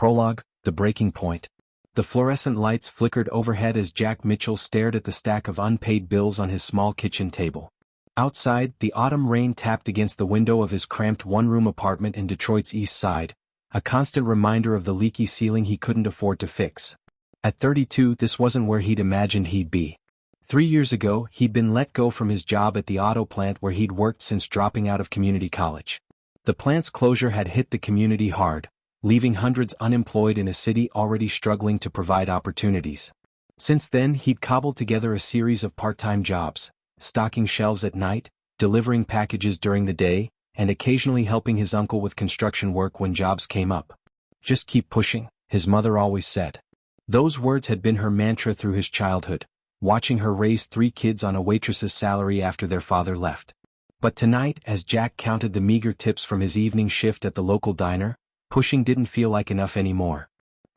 Prologue, the breaking point. The fluorescent lights flickered overhead as Jack Mitchell stared at the stack of unpaid bills on his small kitchen table. Outside, the autumn rain tapped against the window of his cramped one-room apartment in Detroit's East Side, a constant reminder of the leaky ceiling he couldn't afford to fix. At 32, this wasn't where he'd imagined he'd be. 3 years ago, he'd been let go from his job at the auto plant where he'd worked since dropping out of community college. The plant's closure had hit the community hard, leaving hundreds unemployed in a city already struggling to provide opportunities. Since then, he'd cobbled together a series of part-time jobs, stocking shelves at night, delivering packages during the day, and occasionally helping his uncle with construction work when jobs came up. "Just keep pushing," his mother always said. Those words had been her mantra through his childhood, watching her raise 3 kids on a waitress's salary after their father left. But tonight, as Jack counted the meager tips from his evening shift at the local diner, pushing didn't feel like enough anymore.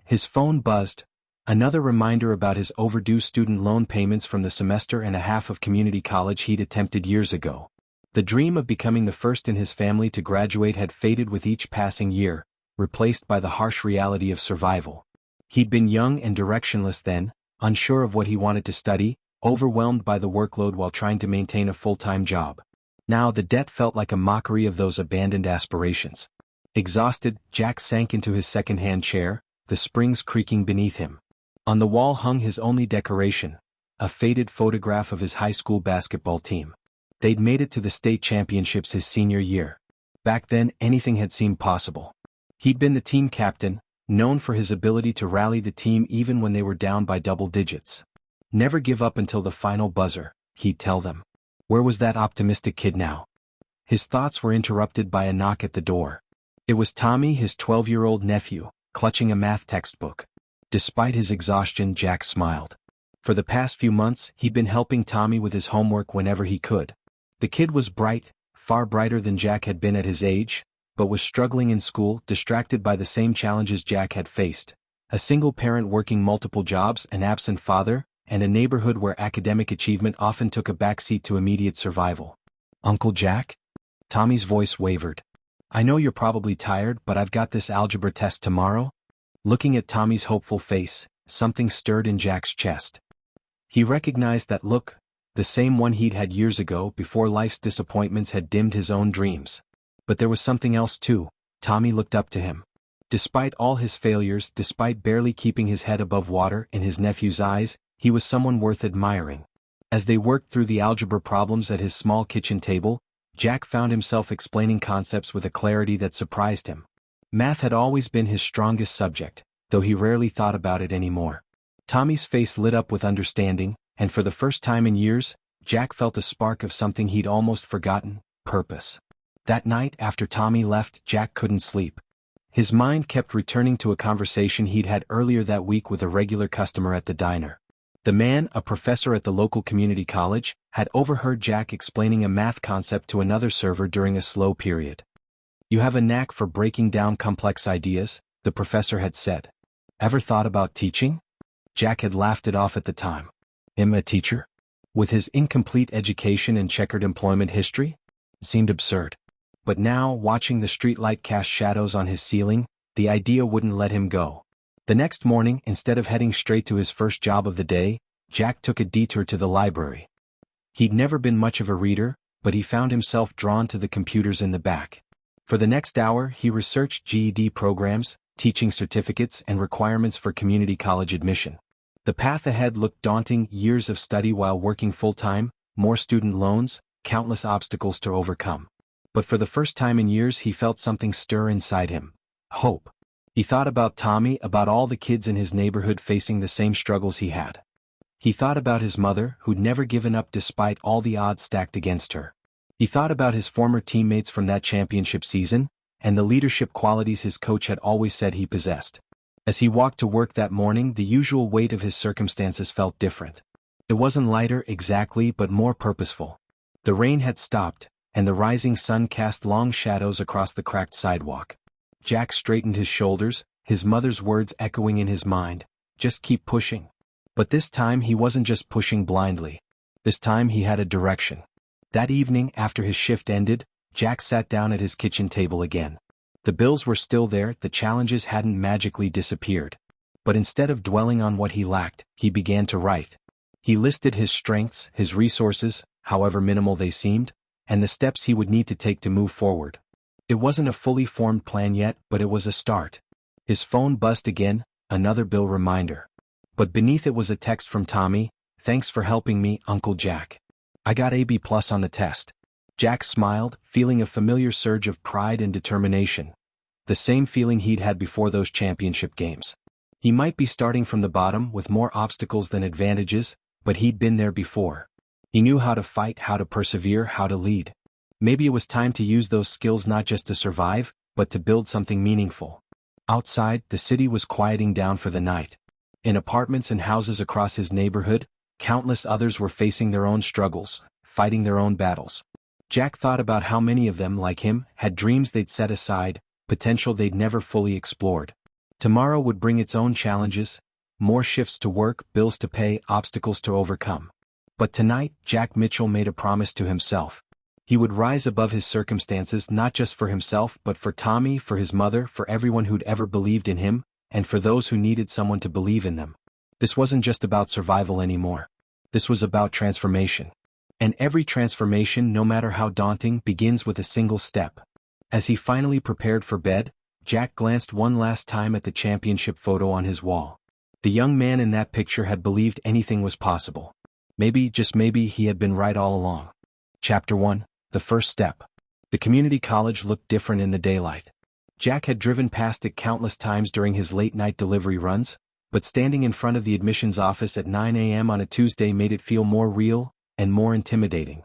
His phone buzzed, another reminder about his overdue student loan payments from the semester and a half of community college he'd attempted years ago. The dream of becoming the first in his family to graduate had faded with each passing year, replaced by the harsh reality of survival. He'd been young and directionless then, unsure of what he wanted to study, overwhelmed by the workload while trying to maintain a full-time job. Now the debt felt like a mockery of those abandoned aspirations. Exhausted, Jack sank into his second-hand chair, the springs creaking beneath him. On the wall hung his only decoration, a faded photograph of his high school basketball team. They'd made it to the state championships his senior year. Back then, anything had seemed possible. He'd been the team captain, known for his ability to rally the team even when they were down by double digits. "Never give up until the final buzzer," he'd tell them. Where was that optimistic kid now? His thoughts were interrupted by a knock at the door. It was Tommy, his 12-year-old nephew, clutching a math textbook. Despite his exhaustion, Jack smiled. For the past few months, he'd been helping Tommy with his homework whenever he could. The kid was bright, far brighter than Jack had been at his age, but was struggling in school, distracted by the same challenges Jack had faced. A single parent working multiple jobs, an absent father, and a neighborhood where academic achievement often took a backseat to immediate survival. "Uncle Jack?" Tommy's voice wavered. "I know you're probably tired, but I've got this algebra test tomorrow." Looking at Tommy's hopeful face, something stirred in Jack's chest. He recognized that look, the same one he'd had years ago before life's disappointments had dimmed his own dreams. But there was something else too. Tommy looked up to him. Despite all his failures, despite barely keeping his head above water in his nephew's eyes, he was someone worth admiring. As they worked through the algebra problems at his small kitchen table, Jack found himself explaining concepts with a clarity that surprised him. Math had always been his strongest subject, though he rarely thought about it anymore. Tommy's face lit up with understanding, and for the first time in years, Jack felt a spark of something he'd almost forgotten: purpose. That night, after Tommy left, Jack couldn't sleep. His mind kept returning to a conversation he'd had earlier that week with a regular customer at the diner. The man, a professor at the local community college, had overheard Jack explaining a math concept to another server during a slow period. "You have a knack for breaking down complex ideas," the professor had said. "Ever thought about teaching?" Jack had laughed it off at the time. "Am a teacher?" With his incomplete education and checkered employment history? It seemed absurd. But now, watching the streetlight cast shadows on his ceiling, the idea wouldn't let him go. The next morning, instead of heading straight to his first job of the day, Jack took a detour to the library. He'd never been much of a reader, but he found himself drawn to the computers in the back. For the next hour, he researched GED programs, teaching certificates, and requirements for community college admission. The path ahead looked daunting: years of study while working full-time, more student loans, countless obstacles to overcome. But for the first time in years, he felt something stir inside him: hope. He thought about Tommy, about all the kids in his neighborhood facing the same struggles he had. He thought about his mother, who'd never given up despite all the odds stacked against her. He thought about his former teammates from that championship season, and the leadership qualities his coach had always said he possessed. As he walked to work that morning, the usual weight of his circumstances felt different. It wasn't lighter exactly, but more purposeful. The rain had stopped, and the rising sun cast long shadows across the cracked sidewalk. Jack straightened his shoulders, his mother's words echoing in his mind: "Just keep pushing." But this time he wasn't just pushing blindly. This time he had a direction. That evening, after his shift ended, Jack sat down at his kitchen table again. The bills were still there, the challenges hadn't magically disappeared. But instead of dwelling on what he lacked, he began to write. He listed his strengths, his resources, however minimal they seemed, and the steps he would need to take to move forward. It wasn't a fully formed plan yet, but it was a start. His phone buzzed again, another bill reminder. But beneath it was a text from Tommy: "Thanks for helping me, Uncle Jack. I got a B+ on the test." Jack smiled, feeling a familiar surge of pride and determination. The same feeling he'd had before those championship games. He might be starting from the bottom with more obstacles than advantages, but he'd been there before. He knew how to fight, how to persevere, how to lead. Maybe it was time to use those skills not just to survive, but to build something meaningful. Outside, the city was quieting down for the night. In apartments and houses across his neighborhood, countless others were facing their own struggles, fighting their own battles. Jack thought about how many of them, like him, had dreams they'd set aside, potential they'd never fully explored. Tomorrow would bring its own challenges, more shifts to work, bills to pay, obstacles to overcome. But tonight, Jack Mitchell made a promise to himself. He would rise above his circumstances, not just for himself but for Tommy, for his mother, for everyone who'd ever believed in him, and for those who needed someone to believe in them. This wasn't just about survival anymore. This was about transformation. And every transformation, no matter how daunting, begins with a single step. As he finally prepared for bed, Jack glanced one last time at the championship photo on his wall. The young man in that picture had believed anything was possible. Maybe, just maybe, he had been right all along. Chapter 1. The First Step. The community college looked different in the daylight. Jack had driven past it countless times during his late-night delivery runs, but standing in front of the admissions office at 9 a.m. on a Tuesday made it feel more real and more intimidating.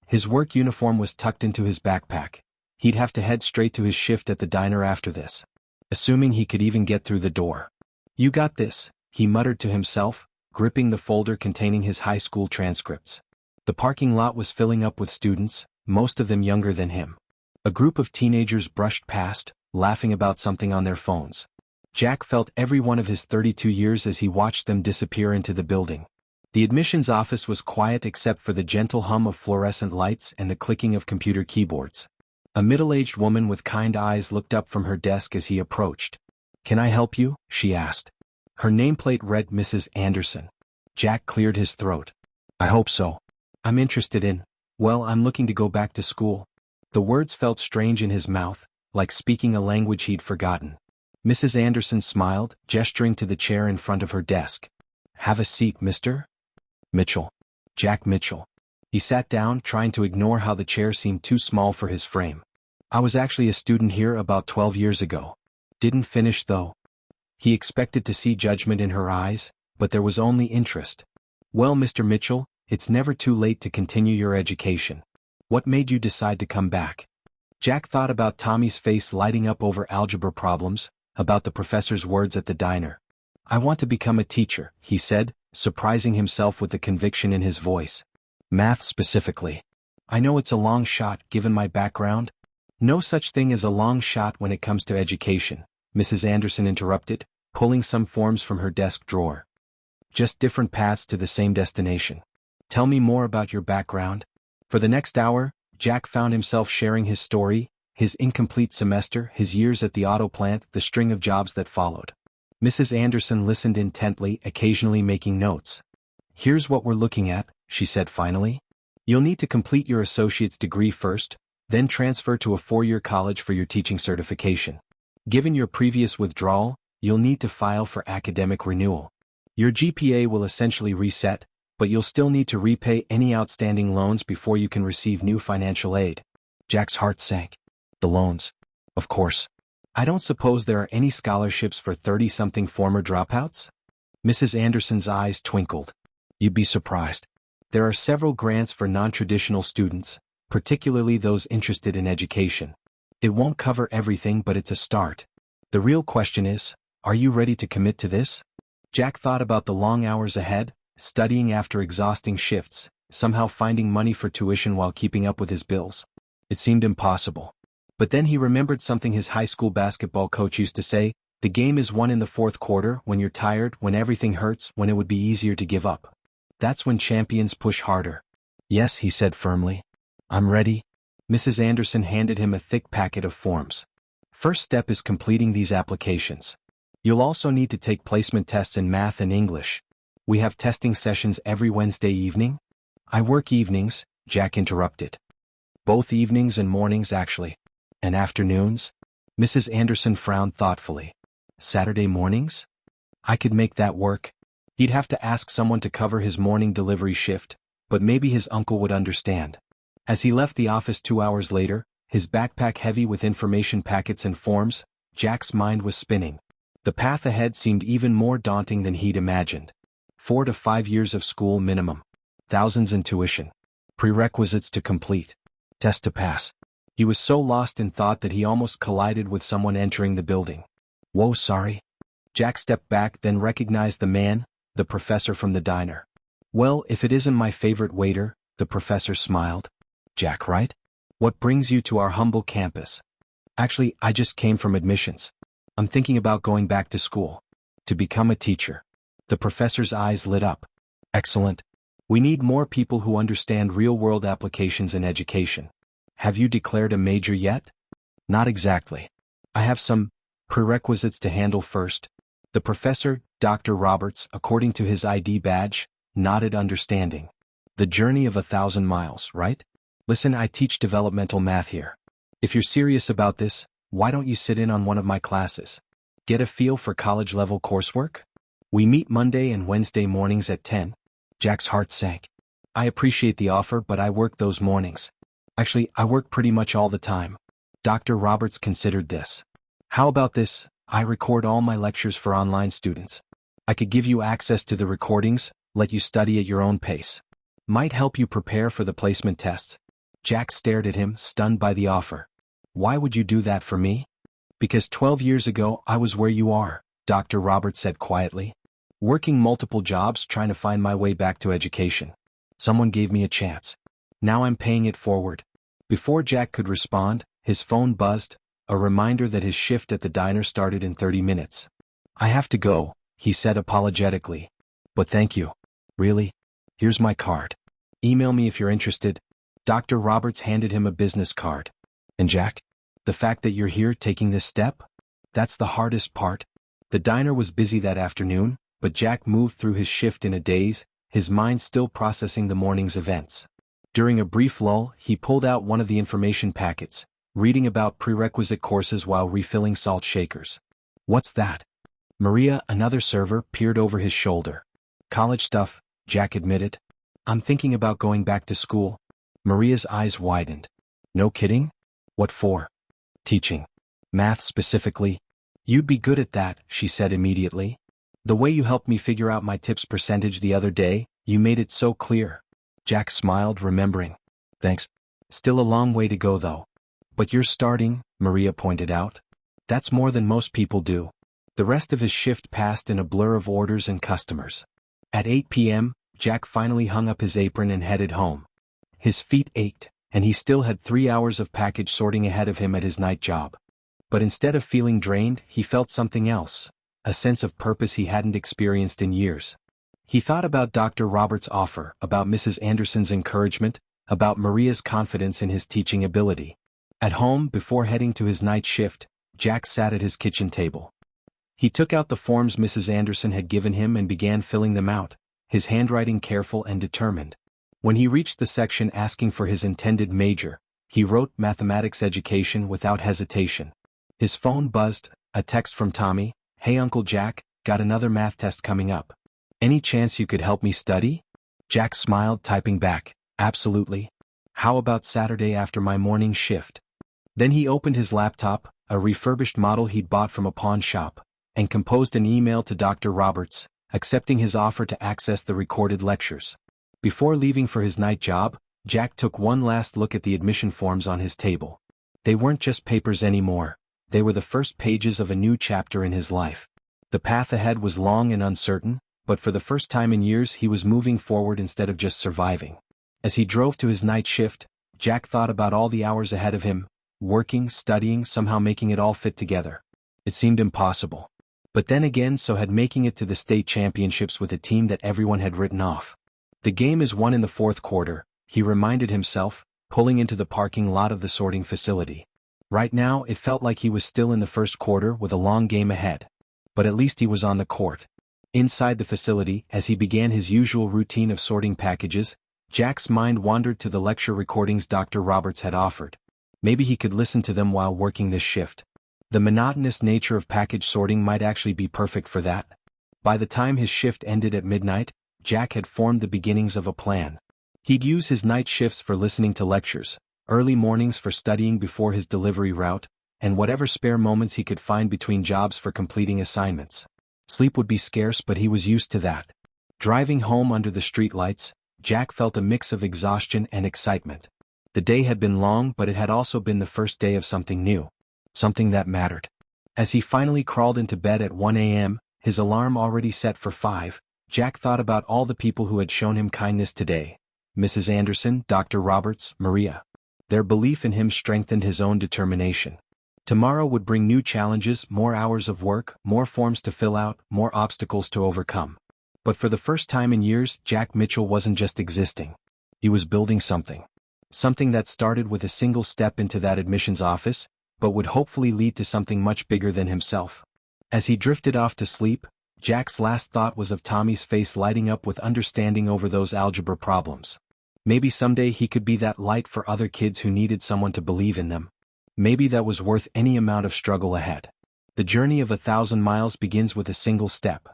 His work uniform was tucked into his backpack. He'd have to head straight to his shift at the diner after this. Assuming he could even get through the door. "You got this," he muttered to himself, gripping the folder containing his high school transcripts. The parking lot was filling up with students, most of them younger than him. A group of teenagers brushed past, laughing about something on their phones. Jack felt every one of his 32 years as he watched them disappear into the building. The admissions office was quiet except for the gentle hum of fluorescent lights and the clicking of computer keyboards. A middle-aged woman with kind eyes looked up from her desk as he approached. "Can I help you?" she asked. Her nameplate read Mrs. Anderson. Jack cleared his throat. "I hope so. I'm interested in, well, I'm looking to go back to school." The words felt strange in his mouth, like speaking a language he'd forgotten. Mrs. Anderson smiled, gesturing to the chair in front of her desk. "Have a seat, Mr. Mitchell." Jack Mitchell. He sat down, trying to ignore how the chair seemed too small for his frame. "I was actually a student here about 12 years ago. Didn't finish though." He expected to see judgment in her eyes, but there was only interest. "Well, Mr. Mitchell, it's never too late to continue your education. What made you decide to come back?" Jack thought about Tommy's face lighting up over algebra problems, about the professor's words at the diner. "I want to become a teacher," he said, surprising himself with the conviction in his voice. "Math specifically. I know it's a long shot, given my background." "No such thing as a long shot when it comes to education," Mrs. Anderson interrupted, pulling some forms from her desk drawer. "Just different paths to the same destination. Tell me more about your background." For the next hour, Jack found himself sharing his story, his incomplete semester, his years at the auto plant, the string of jobs that followed. Mrs. Anderson listened intently, occasionally making notes. "Here's what we're looking at," she said finally. "You'll need to complete your associate's degree first, then transfer to a 4-year college for your teaching certification. Given your previous withdrawal, you'll need to file for academic renewal. Your GPA will essentially reset, but you'll still need to repay any outstanding loans before you can receive new financial aid." Jack's heart sank. The loans. Of course. "I don't suppose there are any scholarships for 30-something former dropouts?" Mrs. Anderson's eyes twinkled. "You'd be surprised. There are several grants for non-traditional students, particularly those interested in education. It won't cover everything, but it's a start. The real question is, are you ready to commit to this?" Jack thought about the long hours ahead, studying after exhausting shifts, somehow finding money for tuition while keeping up with his bills. It seemed impossible. But then he remembered something his high school basketball coach used to say: "The game is won in the fourth quarter, when you're tired, when everything hurts, when it would be easier to give up. That's when champions push harder." "Yes," he said firmly. "I'm ready." Mrs. Anderson handed him a thick packet of forms. First step is completing these applications. You'll also need to take placement tests in math and English. We have testing sessions every Wednesday evening. I work evenings, Jack interrupted. Both evenings and mornings actually. And afternoons? Mrs. Anderson frowned thoughtfully. Saturday mornings? I could make that work. He'd have to ask someone to cover his morning delivery shift, but maybe his uncle would understand. As he left the office 2 hours later, his backpack heavy with information packets and forms, Jack's mind was spinning. The path ahead seemed even more daunting than he'd imagined. 4 to 5 years of school minimum. Thousands in tuition. Prerequisites to complete. Test to pass. He was so lost in thought that he almost collided with someone entering the building. Whoa, sorry. Jack stepped back, then recognized the man, the professor from the diner. Well, if it isn't my favorite waiter, the professor smiled. Jack, right? What brings you to our humble campus? Actually, I just came from admissions. I'm thinking about going back to school. To become a teacher. The professor's eyes lit up. Excellent. We need more people who understand real-world applications in education. Have you declared a major yet? Not exactly. I have some prerequisites to handle first. The professor, Dr. Roberts, according to his ID badge, nodded understanding. The journey of 1,000 miles, right? Listen, I teach developmental math here. If you're serious about this, why don't you sit in on one of my classes? Get a feel for college-level coursework? We meet Monday and Wednesday mornings at 10. Jack's heart sank. I appreciate the offer, but I work those mornings. Actually, I work pretty much all the time. Dr. Roberts considered this. How about this? I record all my lectures for online students. I could give you access to the recordings, let you study at your own pace. Might help you prepare for the placement tests. Jack stared at him, stunned by the offer. Why would you do that for me? Because 12 years ago I was where you are, Dr. Roberts said quietly. Working multiple jobs trying to find my way back to education. Someone gave me a chance. Now I'm paying it forward. Before Jack could respond, his phone buzzed, a reminder that his shift at the diner started in 30 minutes. I have to go, he said apologetically. But thank you. Really? Here's my card. Email me if you're interested. Dr. Roberts handed him a business card. And Jack? The fact that you're here taking this step? That's the hardest part. The diner was busy that afternoon, but Jack moved through his shift in a daze, his mind still processing the morning's events. During a brief lull, he pulled out one of the information packets, reading about prerequisite courses while refilling salt shakers. What's that? Maria, another server, peered over his shoulder. College stuff, Jack admitted. I'm thinking about going back to school. Maria's eyes widened. No kidding? What for? Teaching. Math specifically. You'd be good at that, she said immediately. The way you helped me figure out my tips percentage the other day, you made it so clear. Jack smiled, remembering. Thanks. Still a long way to go though. But you're starting, Maria pointed out. That's more than most people do. The rest of his shift passed in a blur of orders and customers. At 8 p.m., Jack finally hung up his apron and headed home. His feet ached, and he still had 3 hours of package sorting ahead of him at his night job. But instead of feeling drained, he felt something else, a sense of purpose he hadn't experienced in years. He thought about Dr. Roberts' offer, about Mrs. Anderson's encouragement, about Maria's confidence in his teaching ability. At home, before heading to his night shift, Jack sat at his kitchen table. He took out the forms Mrs. Anderson had given him and began filling them out, his handwriting careful and determined. When he reached the section asking for his intended major, he wrote mathematics education without hesitation. His phone buzzed, a text from Tommy. Hey Uncle Jack, got another math test coming up. Any chance you could help me study? Jack smiled, typing back, absolutely. How about Saturday after my morning shift? Then he opened his laptop, a refurbished model he'd bought from a pawn shop, and composed an email to Dr. Roberts, accepting his offer to access the recorded lectures. Before leaving for his night job, Jack took one last look at the admission forms on his table. They weren't just papers anymore. They were the first pages of a new chapter in his life. The path ahead was long and uncertain, but for the first time in years he was moving forward instead of just surviving. As he drove to his night shift, Jack thought about all the hours ahead of him, working, studying, somehow making it all fit together. It seemed impossible. But then again, so had making it to the state championships with a team that everyone had written off. The game is won in the fourth quarter, he reminded himself, pulling into the parking lot of the sorting facility. Right now, it felt like he was still in the first quarter with a long game ahead. But at least he was on the court. Inside the facility, as he began his usual routine of sorting packages, Jack's mind wandered to the lecture recordings Dr. Roberts had offered. Maybe he could listen to them while working this shift. The monotonous nature of package sorting might actually be perfect for that. By the time his shift ended at midnight, Jack had formed the beginnings of a plan. He'd use his night shifts for listening to lectures, early mornings for studying before his delivery route, and whatever spare moments he could find between jobs for completing assignments. Sleep would be scarce, but he was used to that. Driving home under the streetlights, Jack felt a mix of exhaustion and excitement. The day had been long, but it had also been the first day of something new. Something that mattered. As he finally crawled into bed at 1 a.m., his alarm already set for 5, Jack thought about all the people who had shown him kindness today. Mrs. Anderson, Dr. Roberts, Maria. Their belief in him strengthened his own determination. Tomorrow would bring new challenges, more hours of work, more forms to fill out, more obstacles to overcome. But for the first time in years, Jack Mitchell wasn't just existing. He was building something. Something that started with a single step into that admissions office, but would hopefully lead to something much bigger than himself. As he drifted off to sleep, Jack's last thought was of Tommy's face lighting up with understanding over those algebra problems. Maybe someday he could be that light for other kids who needed someone to believe in them. Maybe that was worth any amount of struggle ahead. The journey of 1,000 miles begins with a single step.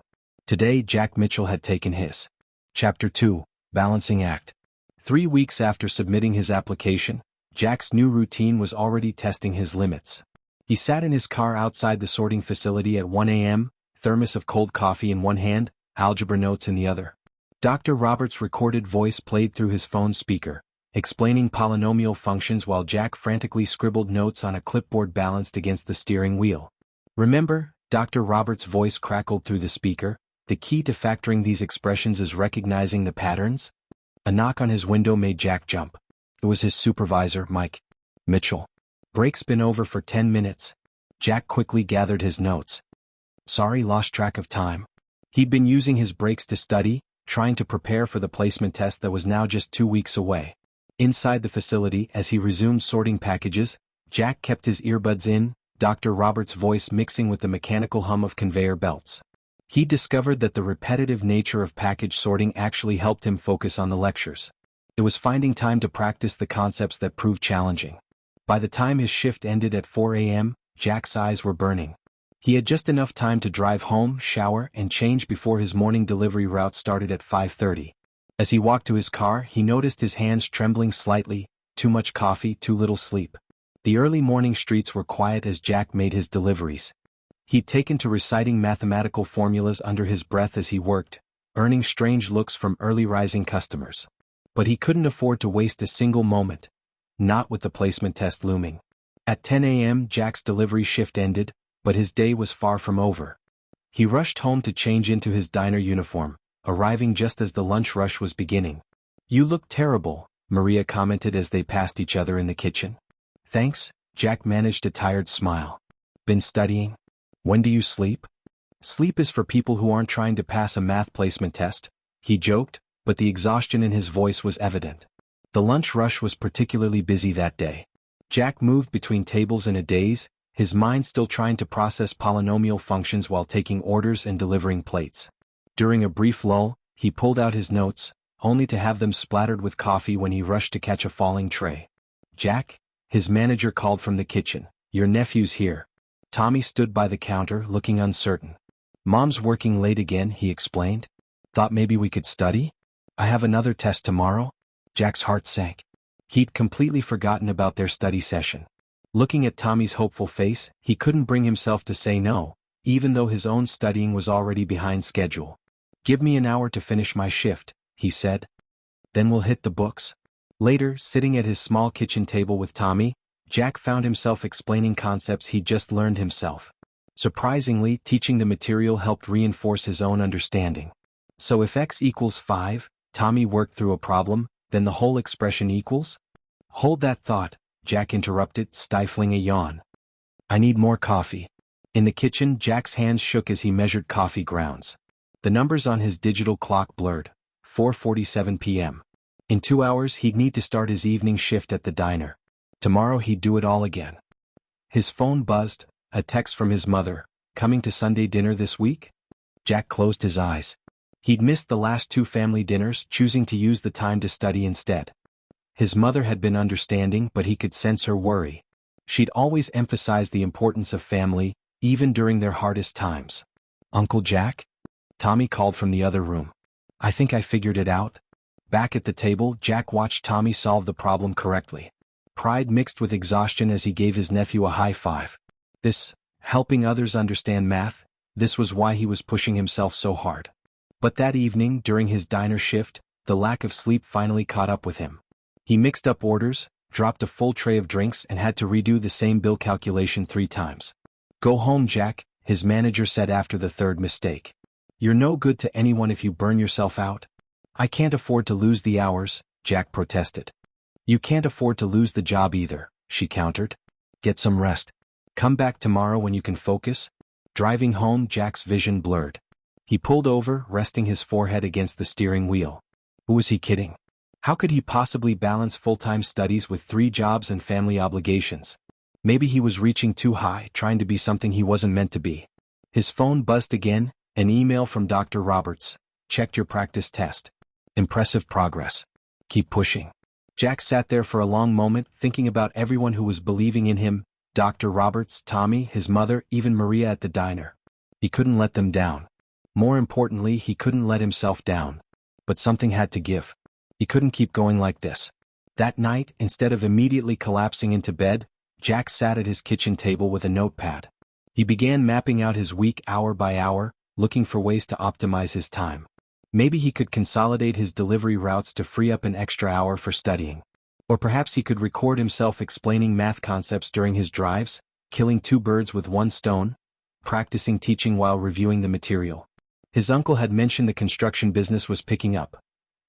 Today Jack Mitchell had taken his. Chapter 2, Balancing Act. 3 weeks after submitting his application, Jack's new routine was already testing his limits. He sat in his car outside the sorting facility at 1 a.m., thermos of cold coffee in one hand, algebra notes in the other. Dr. Roberts' recorded voice played through his phone speaker, explaining polynomial functions while Jack frantically scribbled notes on a clipboard balanced against the steering wheel. Remember, Dr. Roberts' voice crackled through the speaker, the key to factoring these expressions is recognizing the patterns? A knock on his window made Jack jump. It was his supervisor, Mike. Mitchell. Break's been over for 10 minutes. Jack quickly gathered his notes. Sorry, lost track of time. He'd been using his breaks to study, trying to prepare for the placement test that was now just 2 weeks away. Inside the facility, as he resumed sorting packages, Jack kept his earbuds in, Dr. Roberts' voice mixing with the mechanical hum of conveyor belts. He discovered that the repetitive nature of package sorting actually helped him focus on the lectures. It was finding time to practice the concepts that proved challenging. By the time his shift ended at 4 a.m., Jack's eyes were burning. He had just enough time to drive home, shower, and change before his morning delivery route started at 5:30. As he walked to his car, he noticed his hands trembling slightly, too much coffee, too little sleep. The early morning streets were quiet as Jack made his deliveries. He'd taken to reciting mathematical formulas under his breath as he worked, earning strange looks from early rising customers. But he couldn't afford to waste a single moment. Not with the placement test looming. At 10 a.m. Jack's delivery shift ended, but his day was far from over. He rushed home to change into his diner uniform, arriving just as the lunch rush was beginning. You look terrible, Maria commented as they passed each other in the kitchen. Thanks, Jack managed a tired smile. Been studying? When do you sleep? Sleep is for people who aren't trying to pass a math placement test, he joked, but the exhaustion in his voice was evident. The lunch rush was particularly busy that day. Jack moved between tables in a daze, his mind still trying to process polynomial functions while taking orders and delivering plates. During a brief lull, he pulled out his notes, only to have them splattered with coffee when he rushed to catch a falling tray. Jack? His manager called from the kitchen. Your nephew's here. Tommy stood by the counter, looking uncertain. Mom's working late again, he explained. Thought maybe we could study? I have another test tomorrow. Jack's heart sank. He'd completely forgotten about their study session. Looking at Tommy's hopeful face, he couldn't bring himself to say no, even though his own studying was already behind schedule. Give me an hour to finish my shift, he said. Then we'll hit the books. Later, sitting at his small kitchen table with Tommy, Jack found himself explaining concepts he'd just learned himself. Surprisingly, teaching the material helped reinforce his own understanding. So if x equals 5, Tommy worked through a problem, then the whole expression equals? Hold that thought, Jack interrupted, stifling a yawn. I need more coffee. In the kitchen, Jack's hands shook as he measured coffee grounds. The numbers on his digital clock blurred. 4:47 p.m. In 2 hours he'd need to start his evening shift at the diner. Tomorrow he'd do it all again. His phone buzzed, a text from his mother, "Coming to Sunday dinner this week?" Jack closed his eyes. He'd missed the last 2 family dinners, choosing to use the time to study instead. His mother had been understanding, but he could sense her worry. She'd always emphasized the importance of family, even during their hardest times. "Uncle Jack?" Tommy called from the other room. "I think I figured it out." Back at the table, Jack watched Tommy solve the problem correctly. Pride mixed with exhaustion as he gave his nephew a high five. Helping others understand math, this was why he was pushing himself so hard. But that evening, during his diner shift, the lack of sleep finally caught up with him. He mixed up orders, dropped a full tray of drinks, and had to redo the same bill calculation 3 times. "Go home, Jack," his manager said after the 3rd mistake. "You're no good to anyone if you burn yourself out." "I can't afford to lose the hours," Jack protested. "You can't afford to lose the job either," she countered. "Get some rest. Come back tomorrow when you can focus." Driving home, Jack's vision blurred. He pulled over, resting his forehead against the steering wheel. Who was he kidding? How could he possibly balance full-time studies with 3 jobs and family obligations? Maybe he was reaching too high, trying to be something he wasn't meant to be. His phone buzzed again, an email from Dr. Roberts. "Checked your practice test. Impressive progress. Keep pushing." Jack sat there for a long moment, thinking about everyone who was believing in him: Dr. Roberts, Tommy, his mother, even Maria at the diner. He couldn't let them down. More importantly, he couldn't let himself down. But something had to give. He couldn't keep going like this. That night, instead of immediately collapsing into bed, Jack sat at his kitchen table with a notepad. He began mapping out his week hour by hour, looking for ways to optimize his time. Maybe he could consolidate his delivery routes to free up an extra hour for studying. Or perhaps he could record himself explaining math concepts during his drives, killing 2 birds with 1 stone, practicing teaching while reviewing the material. His uncle had mentioned the construction business was picking up.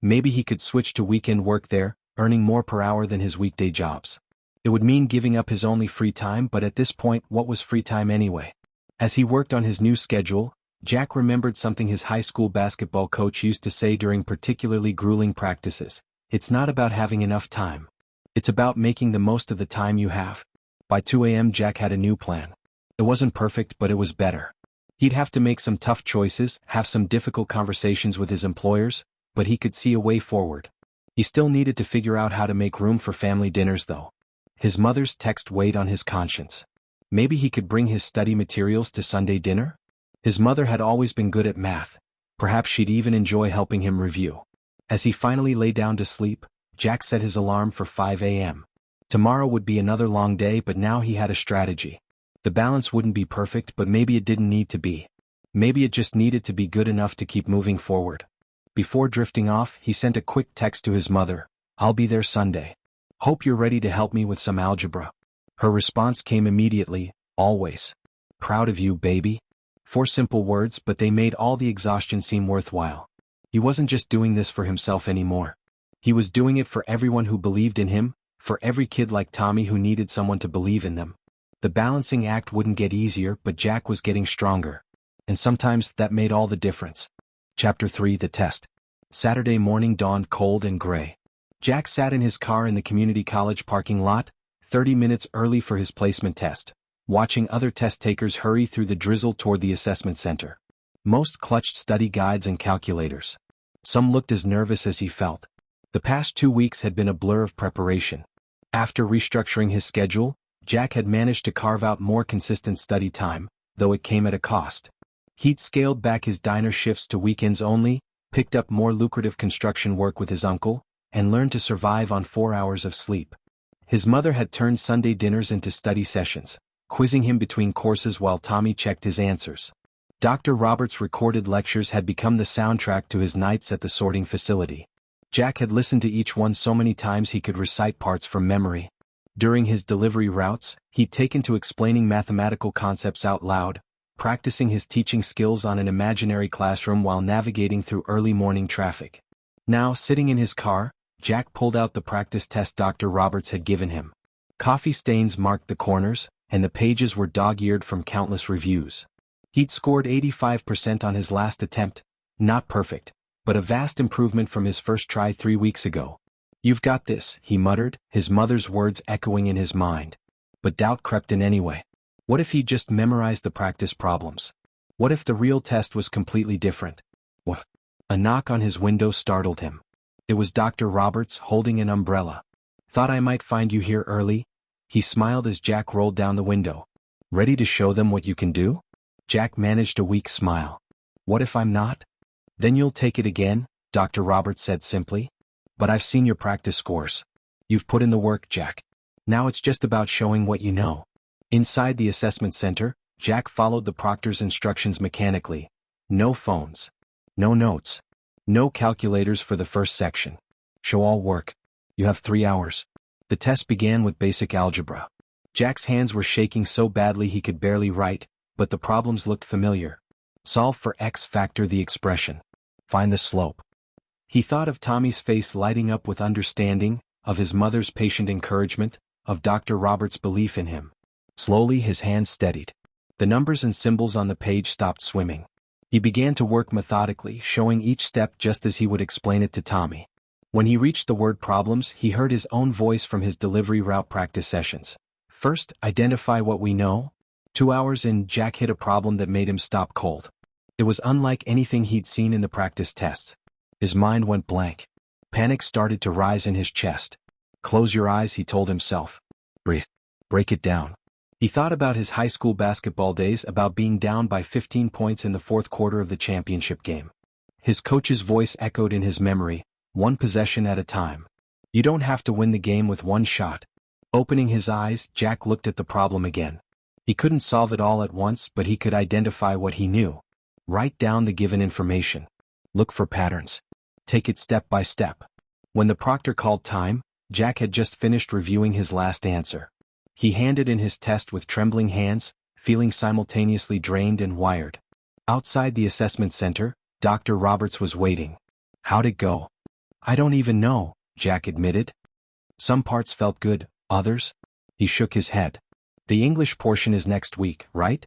Maybe he could switch to weekend work there, earning more per hour than his weekday jobs. It would mean giving up his only free time, but at this point, what was free time anyway? As he worked on his new schedule, Jack remembered something his high school basketball coach used to say during particularly grueling practices: "It's not about having enough time. It's about making the most of the time you have." By 2 a.m. Jack had a new plan. It wasn't perfect, but it was better. He'd have to make some tough choices, have some difficult conversations with his employers, but he could see a way forward. He still needed to figure out how to make room for family dinners though. His mother's text weighed on his conscience. Maybe he could bring his study materials to Sunday dinner? His mother had always been good at math. Perhaps she'd even enjoy helping him review. As he finally lay down to sleep, Jack set his alarm for 5 a.m. Tomorrow would be another long day, but now he had a strategy. The balance wouldn't be perfect, but maybe it didn't need to be. Maybe it just needed to be good enough to keep moving forward. Before drifting off, he sent a quick text to his mother: "I'll be there Sunday. Hope you're ready to help me with some algebra." Her response came immediately: "Always. Proud of you, baby." 4 simple words, but they made all the exhaustion seem worthwhile. He wasn't just doing this for himself anymore. He was doing it for everyone who believed in him, for every kid like Tommy who needed someone to believe in them. The balancing act wouldn't get easier, but Jack was getting stronger. And sometimes that made all the difference. Chapter 3: The Test. Saturday morning dawned cold and gray. Jack sat in his car in the community college parking lot, 30 minutes early for his placement test, watching other test takers hurry through the drizzle toward the assessment center. Most clutched study guides and calculators. Some looked as nervous as he felt. The past 2 weeks had been a blur of preparation. After restructuring his schedule, Jack had managed to carve out more consistent study time, though it came at a cost. He'd scaled back his diner shifts to weekends only, picked up more lucrative construction work with his uncle, and learned to survive on 4 hours of sleep. His mother had turned Sunday dinners into study sessions, quizzing him between courses while Tommy checked his answers. Dr. Roberts' recorded lectures had become the soundtrack to his nights at the sorting facility. Jack had listened to each one so many times he could recite parts from memory. During his delivery routes, he'd taken to explaining mathematical concepts out loud, practicing his teaching skills on an imaginary classroom while navigating through early morning traffic. Now, sitting in his car, Jack pulled out the practice test Dr. Roberts had given him. Coffee stains marked the corners, and the pages were dog-eared from countless reviews. He'd scored 85% on his last attempt, not perfect, but a vast improvement from his first try 3 weeks ago. "You've got this," he muttered, his mother's words echoing in his mind. But doubt crept in anyway. What if he'd just memorized the practice problems? What if the real test was completely different? What? A knock on his window startled him. It was Dr. Roberts holding an umbrella. "Thought I might find you here early?" He smiled as Jack rolled down the window. "Ready to show them what you can do?" Jack managed a weak smile. "What if I'm not?" "Then you'll take it again," Dr. Roberts said simply. "But I've seen your practice scores. You've put in the work, Jack. Now it's just about showing what you know." Inside the assessment center, Jack followed the proctor's instructions mechanically. No phones. No notes. No calculators for the first section. "Show all work. You have 3 hours." The test began with basic algebra. Jack's hands were shaking so badly he could barely write, but the problems looked familiar. Solve for X factor the expression. Find the slope. He thought of Tommy's face lighting up with understanding, of his mother's patient encouragement, of Dr. Roberts' belief in him. Slowly his hands steadied. The numbers and symbols on the page stopped swimming. He began to work methodically, showing each step just as he would explain it to Tommy. When he reached the word problems, he heard his own voice from his delivery route practice sessions. "First, identify what we know." 2 hours in, Jack hit a problem that made him stop cold. It was unlike anything he'd seen in the practice tests. His mind went blank. Panic started to rise in his chest. "Close your eyes," he told himself. "Breathe. Break it down." He thought about his high school basketball days, about being down by 15 points in the fourth quarter of the championship game. His coach's voice echoed in his memory, "One possession at a time. You don't have to win the game with one shot." Opening his eyes, Jack looked at the problem again. He couldn't solve it all at once, but he could identify what he knew. Write down the given information. Look for patterns. Take it step by step. When the proctor called time, Jack had just finished reviewing his last answer. He handed in his test with trembling hands, feeling simultaneously drained and wired. Outside the assessment center, Dr. Roberts was waiting. "How'd it go?" "I don't even know," Jack admitted. "Some parts felt good, others?" He shook his head. "The English portion is next week, right?"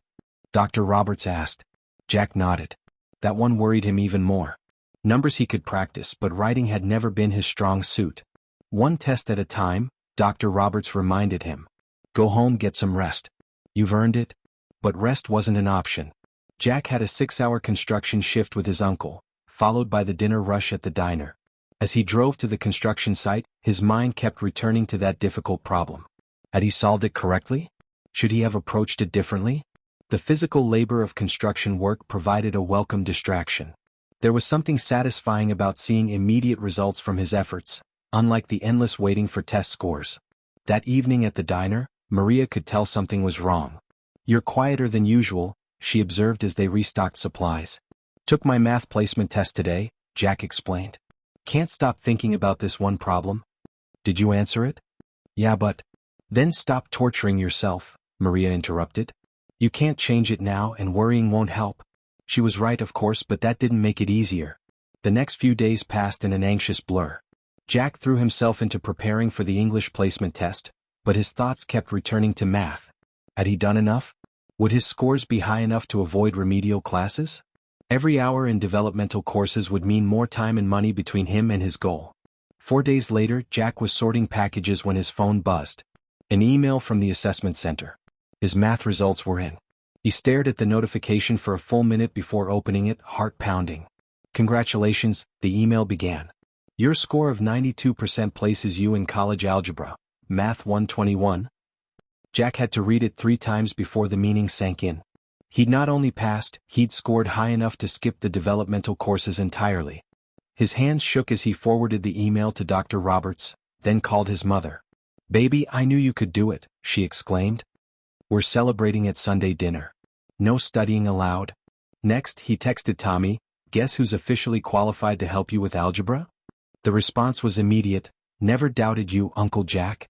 Dr. Roberts asked. Jack nodded. That one worried him even more. Numbers he could practice, but writing had never been his strong suit. "One test at a time," Dr. Roberts reminded him. "Go home, get some rest. You've earned it." But rest wasn't an option. Jack had a 6-hour construction shift with his uncle, followed by the dinner rush at the diner. As he drove to the construction site, his mind kept returning to that difficult problem. Had he solved it correctly? Should he have approached it differently? The physical labor of construction work provided a welcome distraction. There was something satisfying about seeing immediate results from his efforts, unlike the endless waiting for test scores. That evening at the diner, Maria could tell something was wrong. "You're quieter than usual," she observed as they restocked supplies. "Took my math placement test today," Jack explained. "Can't stop thinking about this one problem." "Did you answer it?" "Yeah, but..." "Then stop torturing yourself," Maria interrupted. "You can't change it now, and worrying won't help." She was right, of course, but that didn't make it easier. The next few days passed in an anxious blur. Jack threw himself into preparing for the English placement test, but his thoughts kept returning to math. Had he done enough? Would his scores be high enough to avoid remedial classes? Every hour in developmental courses would mean more time and money between him and his goal. 4 days later, Jack was sorting packages when his phone buzzed. An email from the assessment center. His math results were in. He stared at the notification for a full minute before opening it, heart pounding. "Congratulations," the email began. "Your score of 92% places you in college algebra, Math 121. Jack had to read it 3 times before the meaning sank in. He'd not only passed, he'd scored high enough to skip the developmental courses entirely. His hands shook as he forwarded the email to Dr. Roberts, then called his mother. "Baby, I knew you could do it," she exclaimed. "We're celebrating at Sunday dinner. No studying allowed." Next, he texted Tommy, "Guess who's officially qualified to help you with algebra?" The response was immediate, "Never doubted you, Uncle Jack."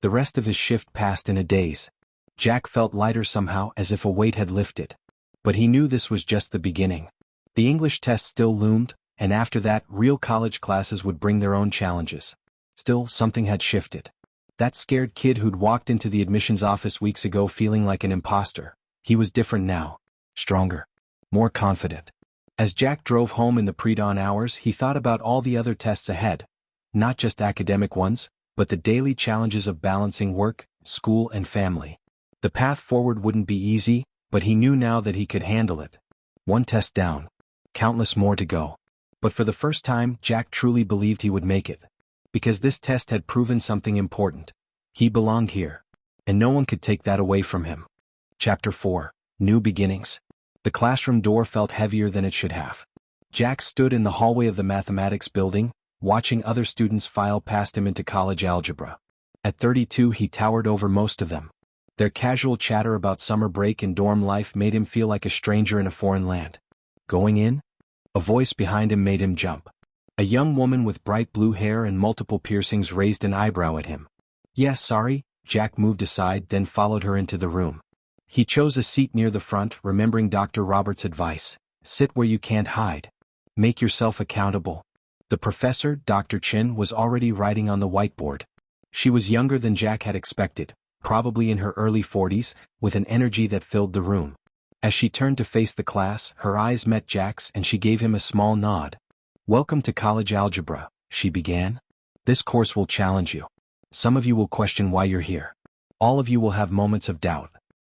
The rest of his shift passed in a daze. Jack felt lighter somehow, as if a weight had lifted. But he knew this was just the beginning. The English test still loomed, and after that, real college classes would bring their own challenges. Still, something had shifted. That scared kid who'd walked into the admissions office weeks ago feeling like an imposter. He was different now. Stronger. More confident. As Jack drove home in the pre-dawn hours, he thought about all the other tests ahead. Not just academic ones, but the daily challenges of balancing work, school and family. The path forward wouldn't be easy, but he knew now that he could handle it. One test down. Countless more to go. But for the first time, Jack truly believed he would make it. Because this test had proven something important. He belonged here. And no one could take that away from him. Chapter 4. New Beginnings. The classroom door felt heavier than it should have. Jack stood in the hallway of the mathematics building, watching other students file past him into college algebra. At 32, he towered over most of them. Their casual chatter about summer break and dorm life made him feel like a stranger in a foreign land. Going in? A voice behind him made him jump. A young woman with bright blue hair and multiple piercings raised an eyebrow at him. "Yes, sorry," Jack moved aside, then followed her into the room. He chose a seat near the front, remembering Dr. Roberts' advice. Sit where you can't hide. Make yourself accountable. The professor, Dr. Chin, was already writing on the whiteboard. She was younger than Jack had expected, probably in her early 40s, with an energy that filled the room. As she turned to face the class, her eyes met Jack's and she gave him a small nod. "Welcome to college algebra," she began. "This course will challenge you. Some of you will question why you're here. All of you will have moments of doubt.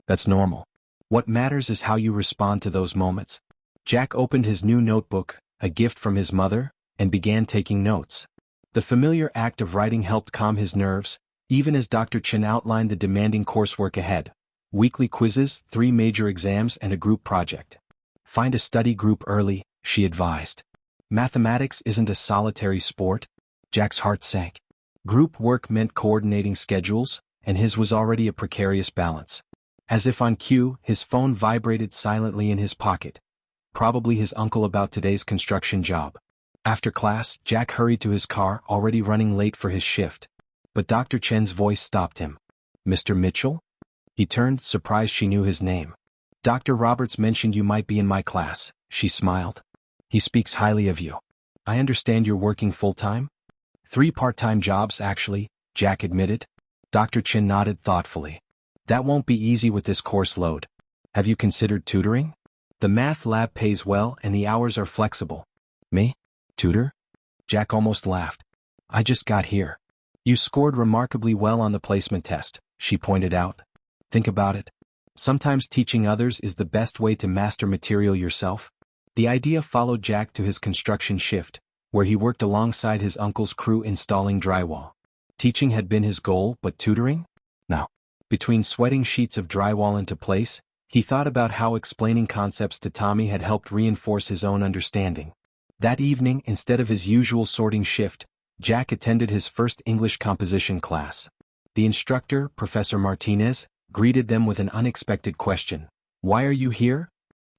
That's normal. What matters is how you respond to those moments." Jack opened his new notebook, a gift from his mother, and began taking notes. The familiar act of writing helped calm his nerves, even as Dr. Chin outlined the demanding coursework ahead. Weekly quizzes, 3 major exams and a group project. Find a study group early, she advised. Mathematics isn't a solitary sport. Jack's heart sank. Group work meant coordinating schedules, and his was already a precarious balance. As if on cue, his phone vibrated silently in his pocket. Probably his uncle about today's construction job. After class, Jack hurried to his car, already running late for his shift. But Dr. Chen's voice stopped him. "Mr. Mitchell?" He turned, surprised she knew his name. "Dr. Roberts mentioned you might be in my class," she smiled. "He speaks highly of you. I understand you're working full-time?" 3 part-time jobs, actually," Jack admitted. Dr. Chin nodded thoughtfully. "That won't be easy with this course load. Have you considered tutoring? The math lab pays well and the hours are flexible." "Me? Tutor?" Jack almost laughed. "I just got here." "You scored remarkably well on the placement test," she pointed out. "Think about it. Sometimes teaching others is the best way to master material yourself." The idea followed Jack to his construction shift, where he worked alongside his uncle's crew installing drywall. Teaching had been his goal, but tutoring? No. Between sweating sheets of drywall into place, he thought about how explaining concepts to Tommy had helped reinforce his own understanding. That evening, instead of his usual sorting shift, Jack attended his first English composition class. The instructor, Professor Martinez, greeted them with an unexpected question. "Why are you here?"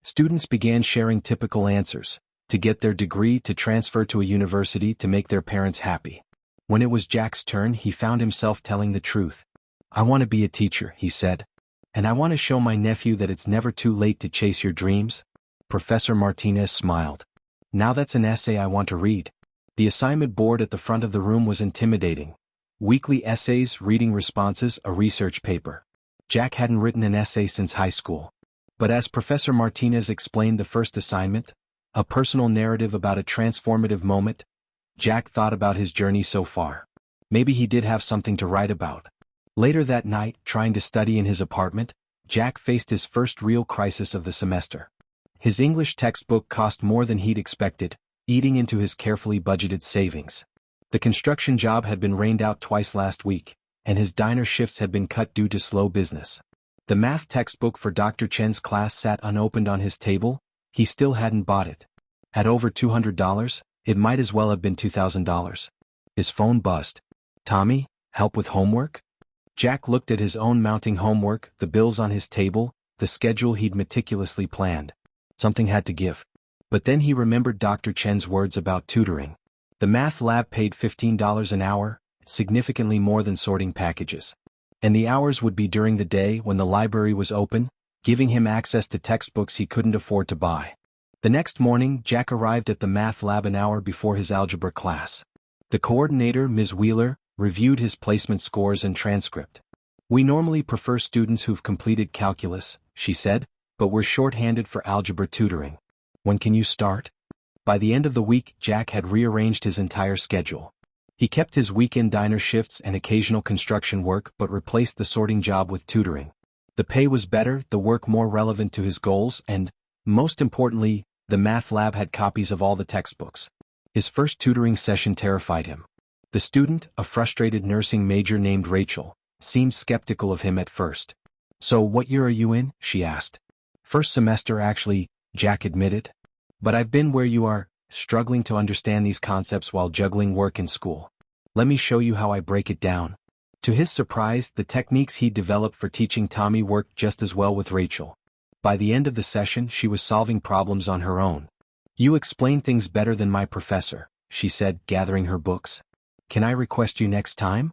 Students began sharing typical answers: to get their degree, to transfer to a university, to make their parents happy. When it was Jack's turn, he found himself telling the truth. "I want to be a teacher," he said. "And I want to show my nephew that it's never too late to chase your dreams." Professor Martinez smiled. "Now that's an essay I want to read." The assignment board at the front of the room was intimidating. Weekly essays, reading responses, a research paper. Jack hadn't written an essay since high school. But as Professor Martinez explained the first assignment, a personal narrative about a transformative moment, Jack thought about his journey so far. Maybe he did have something to write about. Later that night, trying to study in his apartment, Jack faced his first real crisis of the semester. His English textbook cost more than he'd expected, eating into his carefully budgeted savings. The construction job had been rained out twice last week, and his diner shifts had been cut due to slow business. The math textbook for Dr. Chen's class sat unopened on his table. He still hadn't bought it. At over $200, it might as well have been $2,000. His phone buzzed. "Tommy, help with homework?" Jack looked at his own mounting homework, the bills on his table, the schedule he'd meticulously planned. Something had to give. But then he remembered Dr. Chen's words about tutoring. The math lab paid $15 an hour, significantly more than sorting packages. And the hours would be during the day when the library was open, giving him access to textbooks he couldn't afford to buy. The next morning, Jack arrived at the math lab an hour before his algebra class. The coordinator, Ms. Wheeler, reviewed his placement scores and transcript. "We normally prefer students who've completed calculus," she said, "but we're short-handed for algebra tutoring. When can you start?" By the end of the week, Jack had rearranged his entire schedule. He kept his weekend diner shifts and occasional construction work but replaced the sorting job with tutoring. The pay was better, the work more relevant to his goals, and, most importantly, the math lab had copies of all the textbooks. His first tutoring session terrified him. The student, a frustrated nursing major named Rachel, seemed skeptical of him at first. "So what year are you in?" she asked. "First semester actually," Jack admitted. "But I've been where you are, struggling to understand these concepts while juggling work and school. Let me show you how I break it down." To his surprise, the techniques he'd developed for teaching Tommy worked just as well with Rachel. By the end of the session, she was solving problems on her own. "You explain things better than my professor," she said, gathering her books. "Can I request you next time?"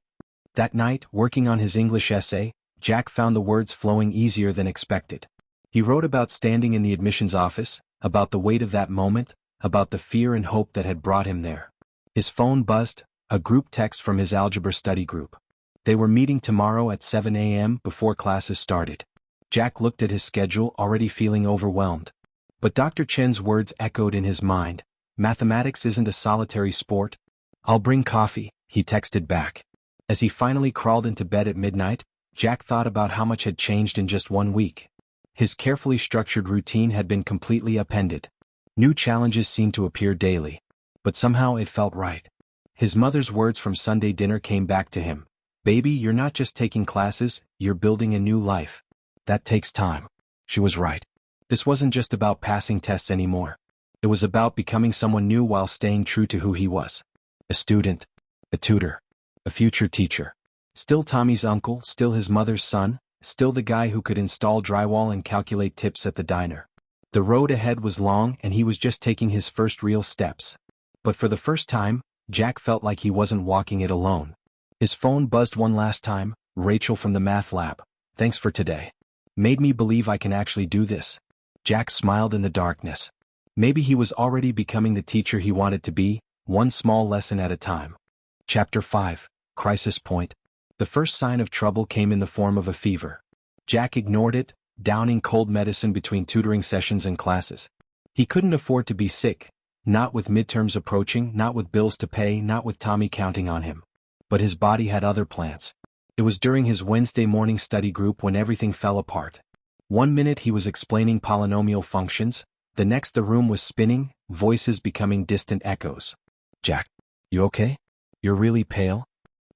That night, working on his English essay, Jack found the words flowing easier than expected. He wrote about standing in the admissions office, about the weight of that moment, about the fear and hope that had brought him there. His phone buzzed, a group text from his algebra study group. They were meeting tomorrow at 7 a.m. before classes started. Jack looked at his schedule, already feeling overwhelmed. But Dr. Chen's words echoed in his mind. "Mathematics isn't a solitary sport." "I'll bring coffee," he texted back. As he finally crawled into bed at midnight, Jack thought about how much had changed in just 1 week. His carefully structured routine had been completely upended. New challenges seemed to appear daily. But somehow it felt right. His mother's words from Sunday dinner came back to him. "Baby, you're not just taking classes, you're building a new life. That takes time." She was right. This wasn't just about passing tests anymore. It was about becoming someone new while staying true to who he was. A student. A tutor. A future teacher. Still Tommy's uncle, still his mother's son, still the guy who could install drywall and calculate tips at the diner. The road ahead was long and he was just taking his first real steps. But for the first time, Jack felt like he wasn't walking it alone. His phone buzzed one last time. "Rachel from the math lab. Thanks for today. Made me believe I can actually do this." Jack smiled in the darkness. Maybe he was already becoming the teacher he wanted to be, one small lesson at a time. Chapter 5. Crisis Point. The first sign of trouble came in the form of a fever. Jack ignored it, downing cold medicine between tutoring sessions and classes. He couldn't afford to be sick, not with midterms approaching, not with bills to pay, not with Tommy counting on him. But his body had other plans. It was during his Wednesday morning study group when everything fell apart. 1 minute he was explaining polynomial functions, the next the room was spinning, voices becoming distant echoes. "Jack, you okay? You're really pale."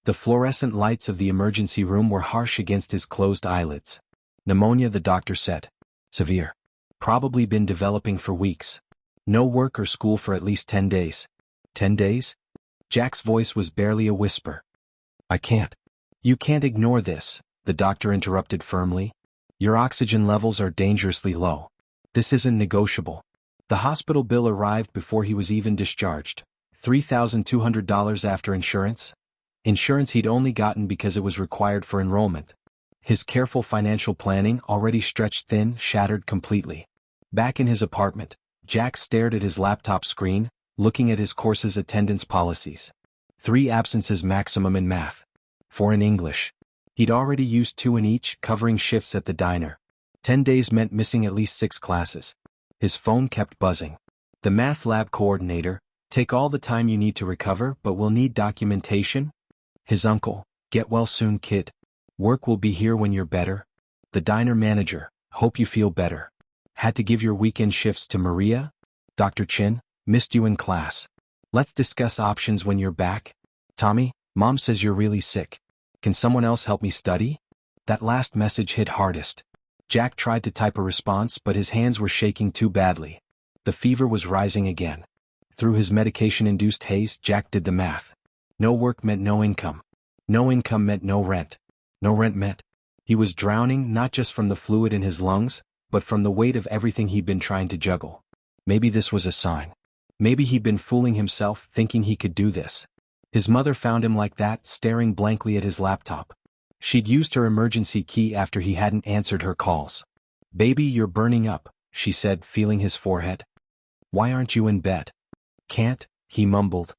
The fluorescent lights of the emergency room were harsh against his closed eyelids. "Pneumonia," the doctor said. "Severe. Probably been developing for weeks. No work or school for at least 10 days. 10 days? Jack's voice was barely a whisper. "I can't." "You can't ignore this," the doctor interrupted firmly. "Your oxygen levels are dangerously low. This isn't negotiable." The hospital bill arrived before he was even discharged. $3,200 after insurance. Insurance he'd only gotten because it was required for enrollment. His careful financial planning, already stretched thin, shattered completely. Back in his apartment, Jack stared at his laptop screen, looking at his course's attendance policies. 3 absences maximum in math. 4 in English. He'd already used 2 in each, covering shifts at the diner. 10 days meant missing at least 6 classes. His phone kept buzzing. "The math lab coordinator, take all the time you need to recover, but we'll need documentation." His uncle, "Get well soon, kid. Work will be here when you're better." The diner manager, "Hope you feel better. Had to give your weekend shifts to Maria?" Dr. Chin, "Missed you in class. Let's discuss options when you're back." Tommy, "Mom says you're really sick. Can someone else help me study?" That last message hit hardest. Jack tried to type a response, but his hands were shaking too badly. The fever was rising again. Through his medication-induced haze, Jack did the math. No work meant no income. No income meant no rent. No rent meant he was drowning, not just from the fluid in his lungs, but from the weight of everything he'd been trying to juggle. Maybe this was a sign. Maybe he'd been fooling himself, thinking he could do this. His mother found him like that, staring blankly at his laptop. She'd used her emergency key after he hadn't answered her calls. "Baby, you're burning up," she said, feeling his forehead. "Why aren't you in bed?" "Can't," he mumbled.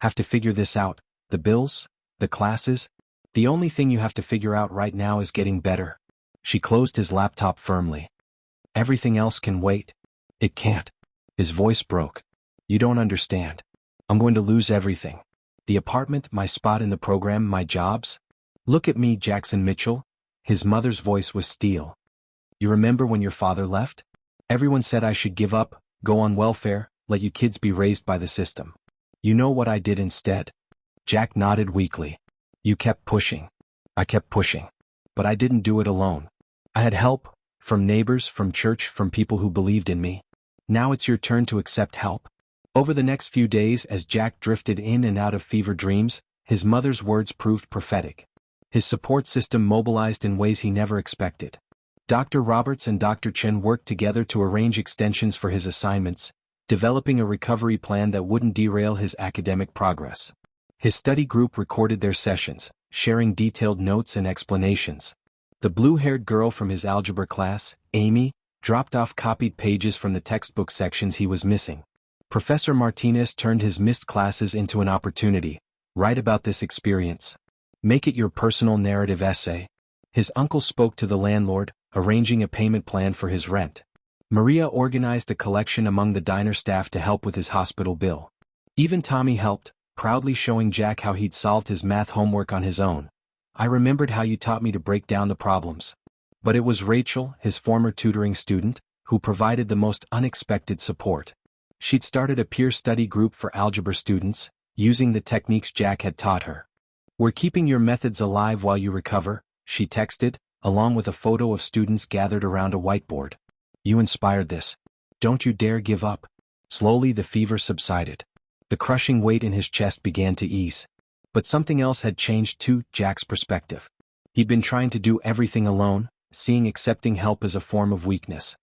"Have to figure this out. The bills? The classes? The only thing you have to figure out right now is getting better." She closed his laptop firmly. "Everything else can wait." "It can't." His voice broke. "You don't understand. I'm going to lose everything. The apartment, my spot in the program, my jobs? Look at me, Jackson Mitchell. His mother's voice was steel. You remember when your father left? Everyone said I should give up, go on welfare, let you kids be raised by the system. You know what I did instead? Jack nodded weakly. You kept pushing. I kept pushing. But I didn't do it alone. I had help, from neighbors, from church, from people who believed in me. Now it's your turn to accept help. Over the next few days, as Jack drifted in and out of fever dreams, his mother's words proved prophetic. His support system mobilized in ways he never expected. Dr. Roberts and Dr. Chen worked together to arrange extensions for his assignments, developing a recovery plan that wouldn't derail his academic progress. His study group recorded their sessions, sharing detailed notes and explanations. The blue-haired girl from his algebra class, Amy, dropped off copied pages from the textbook sections he was missing. Professor Martinez turned his missed classes into an opportunity. Write about this experience. Make it your personal narrative essay. His uncle spoke to the landlord, arranging a payment plan for his rent. Maria organized a collection among the diner staff to help with his hospital bill. Even Tommy helped, proudly showing Jack how he'd solved his math homework on his own. I remembered how you taught me to break down the problems. But it was Rachel, his former tutoring student, who provided the most unexpected support. She'd started a peer study group for algebra students, using the techniques Jack had taught her. We're keeping your methods alive while you recover, she texted, along with a photo of students gathered around a whiteboard. You inspired this. Don't you dare give up. Slowly the fever subsided. The crushing weight in his chest began to ease. But something else had changed too, Jack's perspective. He'd been trying to do everything alone, seeing accepting help as a form of weakness.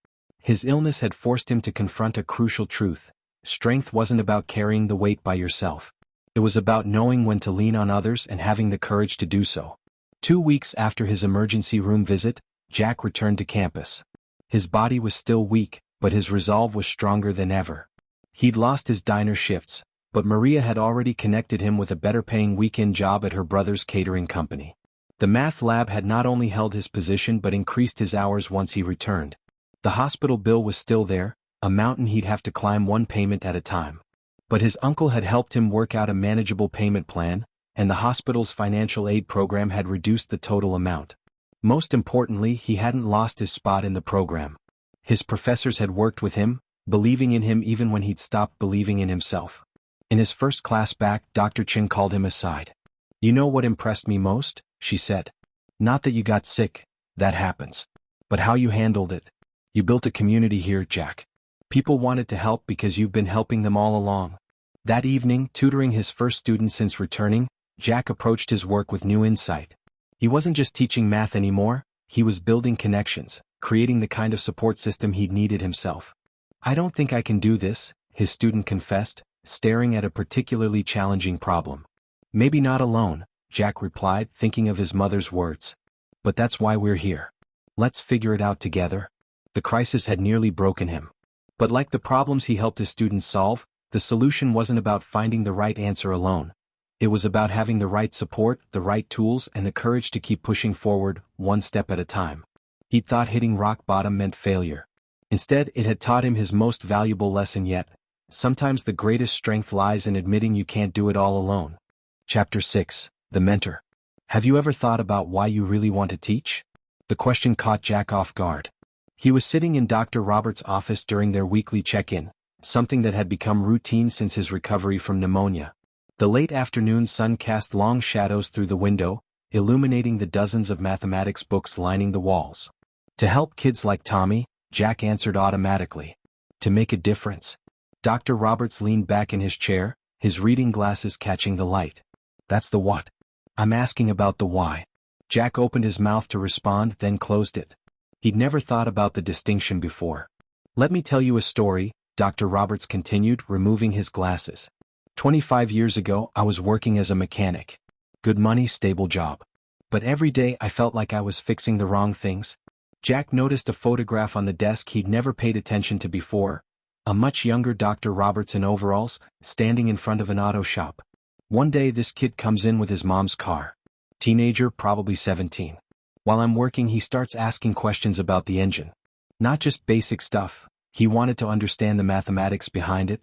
His illness had forced him to confront a crucial truth. Strength wasn't about carrying the weight by yourself. It was about knowing when to lean on others and having the courage to do so. 2 weeks after his emergency room visit, Jack returned to campus. His body was still weak, but his resolve was stronger than ever. He'd lost his diner shifts, but Maria had already connected him with a better-paying weekend job at her brother's catering company. The math lab had not only held his position but increased his hours once he returned. The hospital bill was still there, a mountain he'd have to climb one payment at a time. But his uncle had helped him work out a manageable payment plan, and the hospital's financial aid program had reduced the total amount. Most importantly, he hadn't lost his spot in the program. His professors had worked with him, believing in him even when he'd stopped believing in himself. In his first class back, Dr. Chin called him aside. You know what impressed me most? She said. Not that you got sick, that happens. But how you handled it. You built a community here, Jack. People wanted to help because you've been helping them all along. That evening, tutoring his first student since returning, Jack approached his work with new insight. He wasn't just teaching math anymore, he was building connections, creating the kind of support system he'd needed himself. I don't think I can do this, his student confessed, staring at a particularly challenging problem. Maybe not alone, Jack replied, thinking of his mother's words. But that's why we're here. Let's figure it out together. The crisis had nearly broken him. But like the problems he helped his students solve, the solution wasn't about finding the right answer alone. It was about having the right support, the right tools, and the courage to keep pushing forward, one step at a time. He'd thought hitting rock bottom meant failure. Instead, it had taught him his most valuable lesson yet. Sometimes the greatest strength lies in admitting you can't do it all alone. Chapter 6. The Mentor. Have you ever thought about why you really want to teach? The question caught Jack off guard. He was sitting in Dr. Roberts' office during their weekly check-in, something that had become routine since his recovery from pneumonia. The late afternoon sun cast long shadows through the window, illuminating the dozens of mathematics books lining the walls. To help kids like Tommy, Jack answered automatically. To make a difference. Dr. Roberts leaned back in his chair, his reading glasses catching the light. That's the what. I'm asking about the why. Jack opened his mouth to respond, then closed it. He'd never thought about the distinction before. Let me tell you a story, Dr. Roberts continued, removing his glasses. 25 years ago, I was working as a mechanic. Good money, stable job. But every day I felt like I was fixing the wrong things. Jack noticed a photograph on the desk he'd never paid attention to before. A much younger Dr. Roberts in overalls, standing in front of an auto shop. One day this kid comes in with his mom's car. Teenager, probably 17. While I'm working, he starts asking questions about the engine. Not just basic stuff, he wanted to understand the mathematics behind it.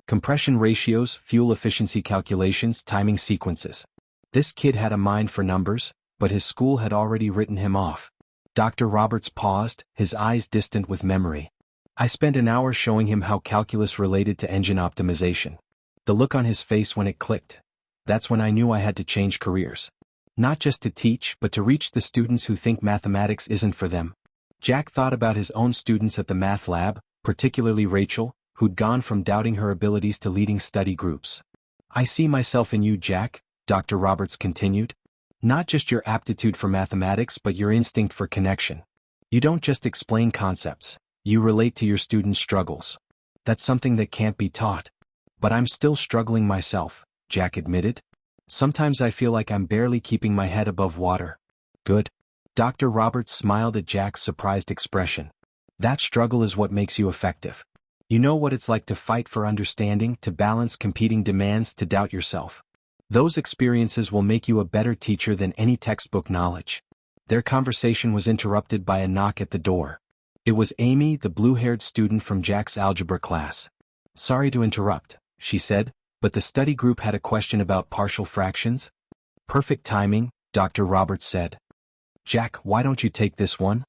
Compression ratios, fuel efficiency calculations, timing sequences. This kid had a mind for numbers, but his school had already written him off. Dr. Roberts paused, his eyes distant with memory. I spent an hour showing him how calculus related to engine optimization. The look on his face when it clicked. That's when I knew I had to change careers. Not just to teach, but to reach the students who think mathematics isn't for them. Jack thought about his own students at the math lab, particularly Rachel, who'd gone from doubting her abilities to leading study groups. I see myself in you, Jack, Dr. Roberts continued. Not just your aptitude for mathematics but your instinct for connection. You don't just explain concepts, you relate to your students' struggles. That's something that can't be taught. But I'm still struggling myself, Jack admitted. Sometimes I feel like I'm barely keeping my head above water. Good. Dr. Roberts smiled at Jack's surprised expression. That struggle is what makes you effective. You know what it's like to fight for understanding, to balance competing demands, to doubt yourself. Those experiences will make you a better teacher than any textbook knowledge. Their conversation was interrupted by a knock at the door. It was Amy, the blue-haired student from Jack's algebra class. Sorry to interrupt, she said, but the study group had a question about partial fractions. Perfect timing, Dr. Roberts said. Jack, why don't you take this one?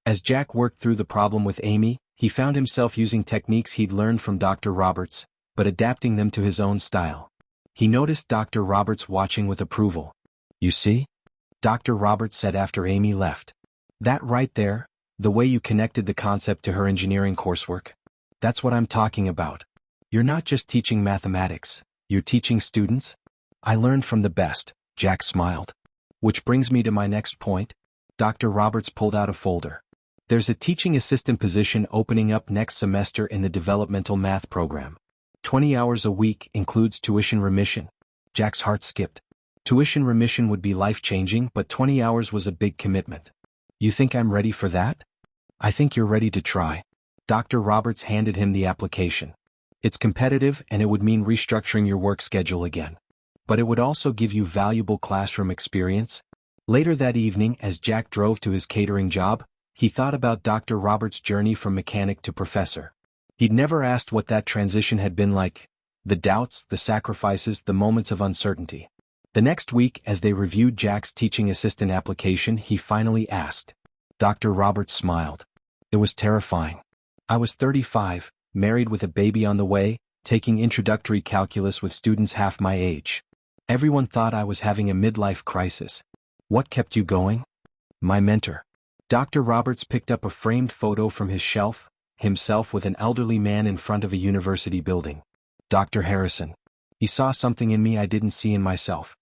As Jack worked through the problem with Amy, he found himself using techniques he'd learned from Dr. Roberts, but adapting them to his own style. He noticed Dr. Roberts watching with approval. You see? Dr. Roberts said after Amy left. That right there, the way you connected the concept to her engineering coursework. That's what I'm talking about. You're not just teaching mathematics, you're teaching students. I learned from the best, Jack smiled. Which brings me to my next point. Dr. Roberts pulled out a folder. There's a teaching assistant position opening up next semester in the developmental math program. 20 hours a week includes tuition remission. Jack's heart skipped. Tuition remission would be life-changing, but 20 hours was a big commitment. You think I'm ready for that? I think you're ready to try. Dr. Roberts handed him the application. It's competitive and it would mean restructuring your work schedule again. But it would also give you valuable classroom experience. Later that evening, as Jack drove to his catering job, he thought about Dr. Roberts' journey from mechanic to professor. He'd never asked what that transition had been like. The doubts, the sacrifices, the moments of uncertainty. The next week, as they reviewed Jack's teaching assistant application, he finally asked. Dr. Roberts smiled. It was terrifying. I was 35, married with a baby on the way, taking introductory calculus with students half my age. Everyone thought I was having a midlife crisis. What kept you going? My mentor. Dr. Roberts picked up a framed photo from his shelf, himself with an elderly man in front of a university building. Dr. Harrison. He saw something in me I didn't see in myself.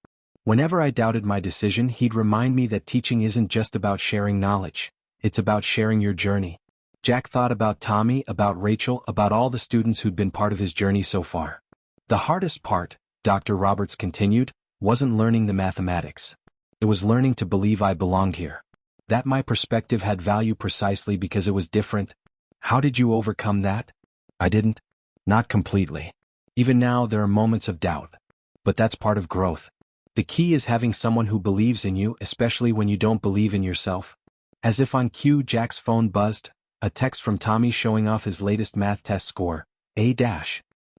Whenever I doubted my decision, he'd remind me that teaching isn't just about sharing knowledge. It's about sharing your journey. Jack thought about Tommy, about Rachel, about all the students who'd been part of his journey so far. The hardest part, Dr. Roberts continued, wasn't learning the mathematics. It was learning to believe I belonged here. That my perspective had value precisely because it was different. How did you overcome that? I didn't. Not completely. Even now there are moments of doubt. But that's part of growth. The key is having someone who believes in you, especially when you don't believe in yourself. As if on cue, Jack's phone buzzed, a text from Tommy showing off his latest math test score, A-.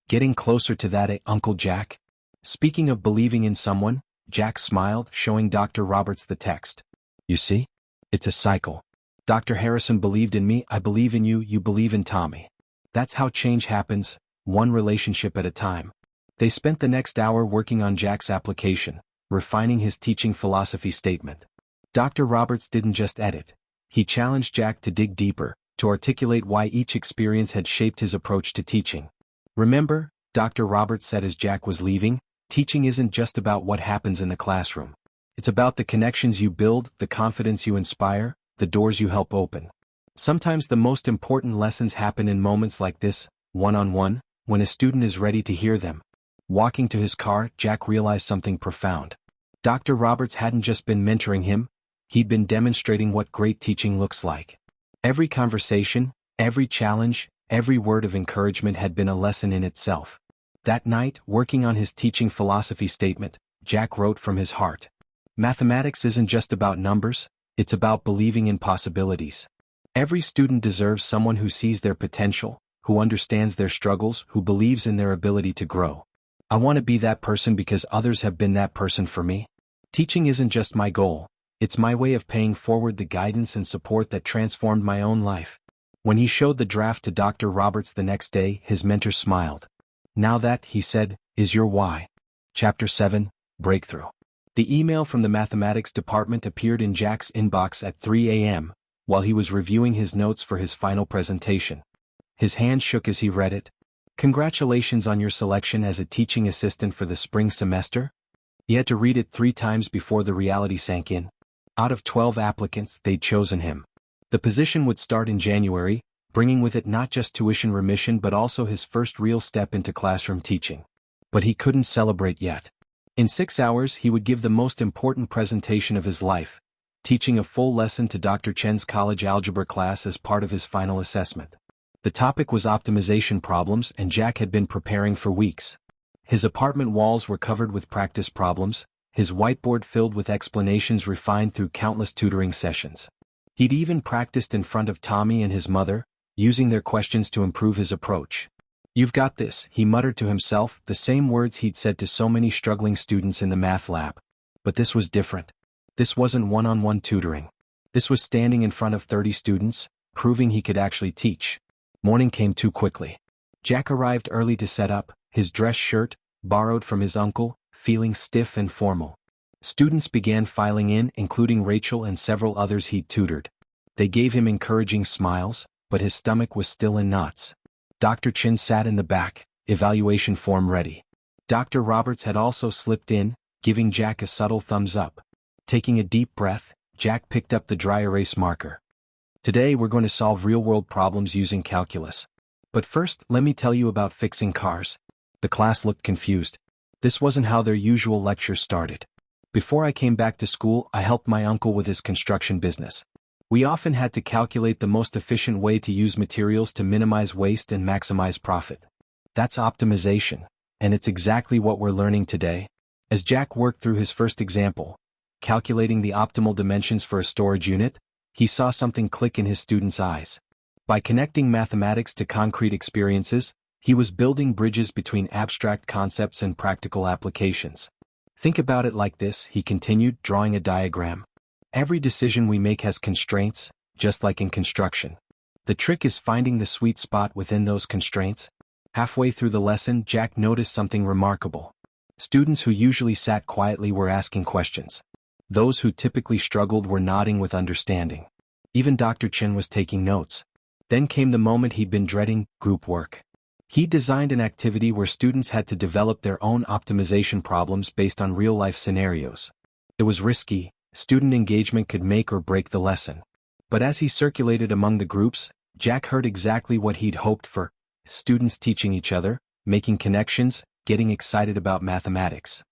Getting closer to that, Uncle Jack? Speaking of believing in someone, Jack smiled, showing Dr. Roberts the text. You see? It's a cycle. Dr. Harrison believed in me, I believe in you, you believe in Tommy. That's how change happens, one relationship at a time. They spent the next hour working on Jack's application, refining his teaching philosophy statement. Dr. Roberts didn't just edit. He challenged Jack to dig deeper, to articulate why each experience had shaped his approach to teaching. Remember, Dr. Roberts said as Jack was leaving, teaching isn't just about what happens in the classroom. It's about the connections you build, the confidence you inspire, the doors you help open. Sometimes the most important lessons happen in moments like this, one-on-one, when a student is ready to hear them. Walking to his car, Jack realized something profound. Dr. Roberts hadn't just been mentoring him, he'd been demonstrating what great teaching looks like. Every conversation, every challenge, every word of encouragement had been a lesson in itself. That night, working on his teaching philosophy statement, Jack wrote from his heart. Mathematics isn't just about numbers, it's about believing in possibilities. Every student deserves someone who sees their potential, who understands their struggles, who believes in their ability to grow. I want to be that person because others have been that person for me. Teaching isn't just my goal, it's my way of paying forward the guidance and support that transformed my own life. When he showed the draft to Dr. Roberts the next day, his mentor smiled. Now that, he said, is your why. Chapter 7, Breakthrough. The email from the mathematics department appeared in Jack's inbox at 3 a.m., while he was reviewing his notes for his final presentation. His hand shook as he read it. Congratulations on your selection as a teaching assistant for the spring semester. He had to read it 3 times before the reality sank in. Out of 12 applicants, they'd chosen him. The position would start in January, bringing with it not just tuition remission but also his first real step into classroom teaching. But he couldn't celebrate yet. In 6 hours he would give the most important presentation of his life, teaching a full lesson to Dr. Chen's college algebra class as part of his final assessment. The topic was optimization problems, and Jack had been preparing for weeks. His apartment walls were covered with practice problems, his whiteboard filled with explanations refined through countless tutoring sessions. He'd even practiced in front of Tommy and his mother, using their questions to improve his approach. "You've got this," he muttered to himself, the same words he'd said to so many struggling students in the math lab. But this was different. This wasn't one-on-one tutoring. This was standing in front of 30 students, proving he could actually teach. Morning came too quickly. Jack arrived early to set up, his dress shirt, borrowed from his uncle, feeling stiff and formal. Students began filing in, including Rachel and several others he'd tutored. They gave him encouraging smiles, but his stomach was still in knots. Dr. Chin sat in the back, evaluation form ready. Dr. Roberts had also slipped in, giving Jack a subtle thumbs up. Taking a deep breath, Jack picked up the dry erase marker. "Today we're going to solve real-world problems using calculus. But first, let me tell you about fixing cars." The class looked confused. This wasn't how their usual lectures started. "Before I came back to school, I helped my uncle with his construction business. We often had to calculate the most efficient way to use materials to minimize waste and maximize profit. That's optimization, and it's exactly what we're learning today." As Jack worked through his first example, calculating the optimal dimensions for a storage unit, he saw something click in his students' eyes. By connecting mathematics to concrete experiences, he was building bridges between abstract concepts and practical applications. "Think about it like this," he continued, drawing a diagram. "Every decision we make has constraints, just like in construction. The trick is finding the sweet spot within those constraints." Halfway through the lesson, Jack noticed something remarkable. Students who usually sat quietly were asking questions. Those who typically struggled were nodding with understanding. Even Dr. Chin was taking notes. Then came the moment he'd been dreading: group work. He designed an activity where students had to develop their own optimization problems based on real-life scenarios. It was risky. Student engagement could make or break the lesson. But as he circulated among the groups, Jack heard exactly what he'd hoped for: students teaching each other, making connections, getting excited about mathematics.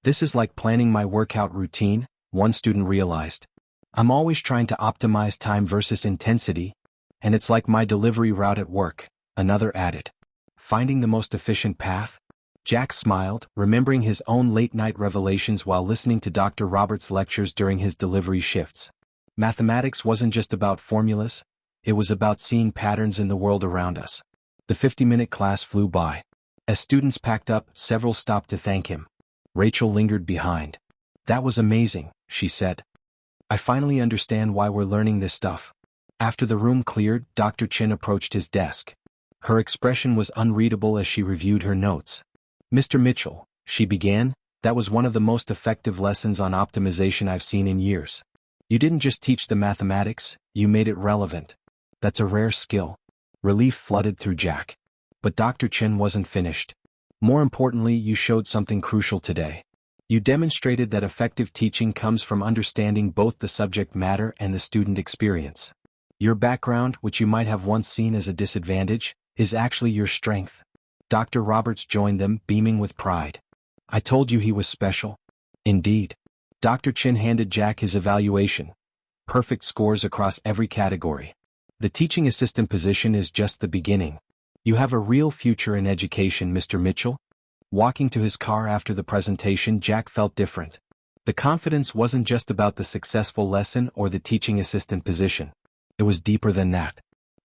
"This is like planning my workout routine," one student realized. "I'm always trying to optimize time versus intensity, and it's like my delivery route at work," another added. "Finding the most efficient path?" Jack smiled, remembering his own late-night revelations while listening to Dr. Roberts' lectures during his delivery shifts. Mathematics wasn't just about formulas, it was about seeing patterns in the world around us. The 50-minute class flew by. As students packed up, several stopped to thank him. Rachel lingered behind. "That was amazing," she said. "I finally understand why we're learning this stuff." After the room cleared, Dr. Chin approached his desk. Her expression was unreadable as she reviewed her notes. "Mr. Mitchell," she began, "that was one of the most effective lessons on optimization I've seen in years. You didn't just teach the mathematics, you made it relevant. That's a rare skill." Relief flooded through Jack. But Dr. Chin wasn't finished. "More importantly, you showed something crucial today. You demonstrated that effective teaching comes from understanding both the subject matter and the student experience. Your background, which you might have once seen as a disadvantage, is actually your strength." Dr. Roberts joined them, beaming with pride. "I told you he was special." "Indeed." Dr. Chin handed Jack his evaluation. Perfect scores across every category. "The teaching assistant position is just the beginning. You have a real future in education, Mr. Mitchell." Walking to his car after the presentation, Jack felt different. The confidence wasn't just about the successful lesson or the teaching assistant position. It was deeper than that.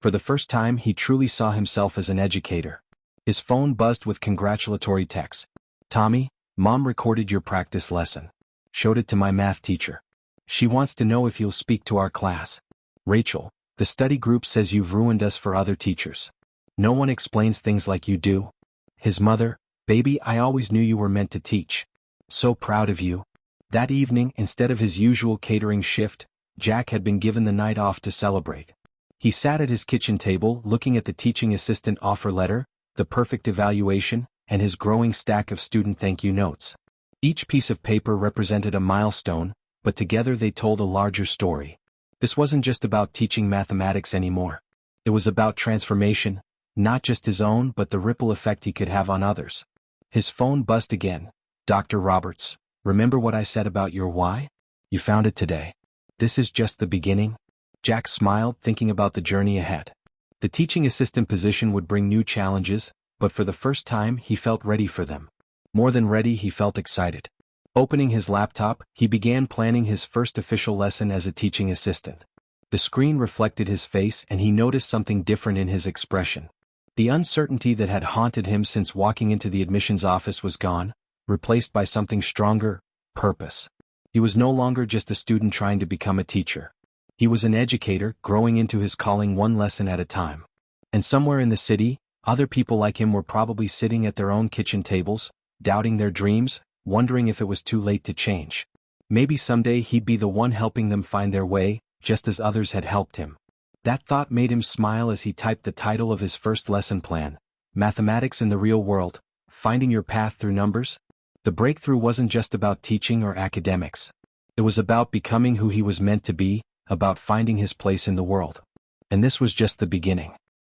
For the first time he truly saw himself as an educator. His phone buzzed with congratulatory texts. "Tommy, Mom recorded your practice lesson. Showed it to my math teacher. She wants to know if you'll speak to our class. Rachel, the study group says you've ruined us for other teachers. No one explains things like you do." His mother, "Baby, I always knew you were meant to teach. So proud of you." That evening, instead of his usual catering shift, Jack had been given the night off to celebrate. He sat at his kitchen table looking at the teaching assistant offer letter, the perfect evaluation, and his growing stack of student thank you notes. Each piece of paper represented a milestone, but together they told a larger story. This wasn't just about teaching mathematics anymore. It was about transformation, not just his own but the ripple effect he could have on others. His phone buzzed again. "Dr. Roberts, remember what I said about your why? You found it today. This is just the beginning." Jack smiled, thinking about the journey ahead. The teaching assistant position would bring new challenges, but for the first time he felt ready for them. More than ready, he felt excited. Opening his laptop, he began planning his first official lesson as a teaching assistant. The screen reflected his face and he noticed something different in his expression. The uncertainty that had haunted him since walking into the admissions office was gone, replaced by something stronger: purpose. He was no longer just a student trying to become a teacher. He was an educator, growing into his calling one lesson at a time. And somewhere in the city, other people like him were probably sitting at their own kitchen tables, doubting their dreams, wondering if it was too late to change. Maybe someday he'd be the one helping them find their way, just as others had helped him. That thought made him smile as he typed the title of his first lesson plan: Mathematics in the Real World, Finding Your Path Through Numbers. The breakthrough wasn't just about teaching or academics. It was about becoming who he was meant to be, about finding his place in the world. And this was just the beginning.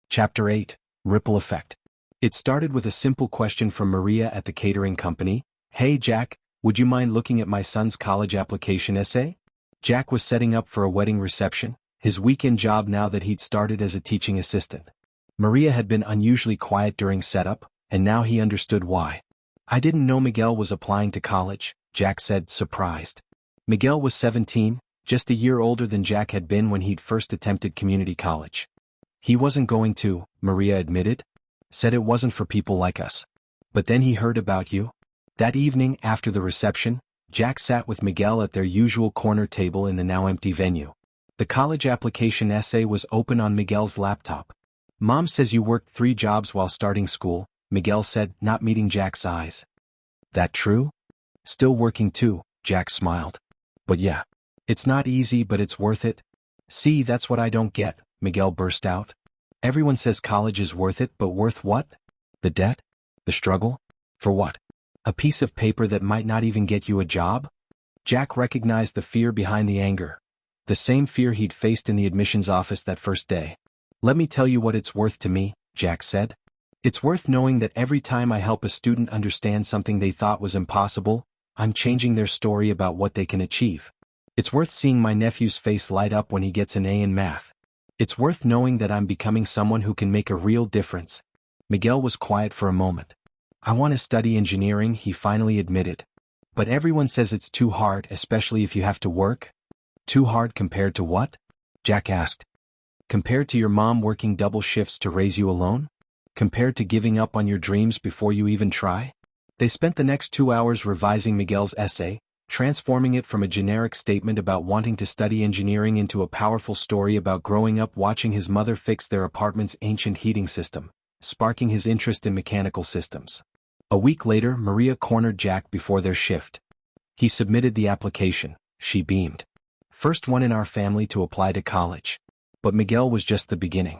Chapter 8, Ripple Effect. It started with a simple question from Maria at the catering company. "Hey Jack, would you mind looking at my son's college application essay?" Jack was setting up for a wedding reception, his weekend job now that he'd started as a teaching assistant. Maria had been unusually quiet during setup, and now he understood why. "I didn't know Miguel was applying to college," Jack said, surprised. Miguel was 17, just a year older than Jack had been when he'd first attempted community college. "He wasn't going to," Maria admitted. "Said it wasn't for people like us. But then he heard about you." That evening, after the reception, Jack sat with Miguel at their usual corner table in the now empty venue. The college application essay was open on Miguel's laptop. "Mom says you worked 3 jobs while starting school," Miguel said, not meeting Jack's eyes. "That true?" "Still working too," Jack smiled. "But yeah. It's not easy, but it's worth it." "See, that's what I don't get," Miguel burst out. "Everyone says college is worth it, but worth what? The debt? The struggle? For what? A piece of paper that might not even get you a job?" Jack recognized the fear behind the anger. The same fear he'd faced in the admissions office that first day. "Let me tell you what it's worth to me," Jack said. "It's worth knowing that every time I help a student understand something they thought was impossible, I'm changing their story about what they can achieve. It's worth seeing my nephew's face light up when he gets an A in math. It's worth knowing that I'm becoming someone who can make a real difference." Miguel was quiet for a moment. "I want to study engineering," he finally admitted. "But everyone says it's too hard, especially if you have to work." "Too hard compared to what?" Jack asked. "Compared to your mom working double shifts to raise you alone? Compared to giving up on your dreams before you even try?" They spent the next 2 hours revising Miguel's essay, transforming it from a generic statement about wanting to study engineering into a powerful story about growing up watching his mother fix their apartment's ancient heating system, sparking his interest in mechanical systems. A week later, Maria cornered Jack before their shift. He submitted the application. She beamed. "First one in our family to apply to college." But Miguel was just the beginning.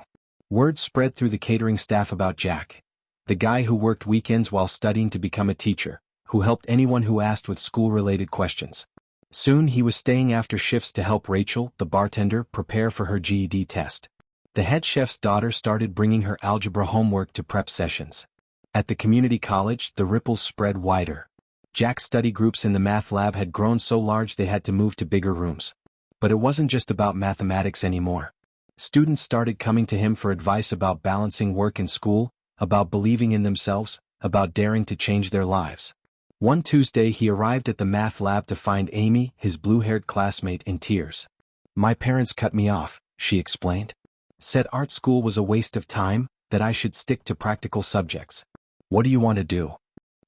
Word spread through the catering staff about Jack, the guy who worked weekends while studying to become a teacher, who helped anyone who asked with school-related questions. Soon he was staying after shifts to help Rachel, the bartender, prepare for her GED test. The head chef's daughter started bringing her algebra homework to prep sessions. At the community college, the ripples spread wider. Jack's study groups in the math lab had grown so large they had to move to bigger rooms. But it wasn't just about mathematics anymore. Students started coming to him for advice about balancing work and school, about believing in themselves, about daring to change their lives. One Tuesday he arrived at the math lab to find Amy, his blue-haired classmate, in tears. "My parents cut me off," she explained. Said art school was a waste of time, that I should stick to practical subjects. What do you want to do?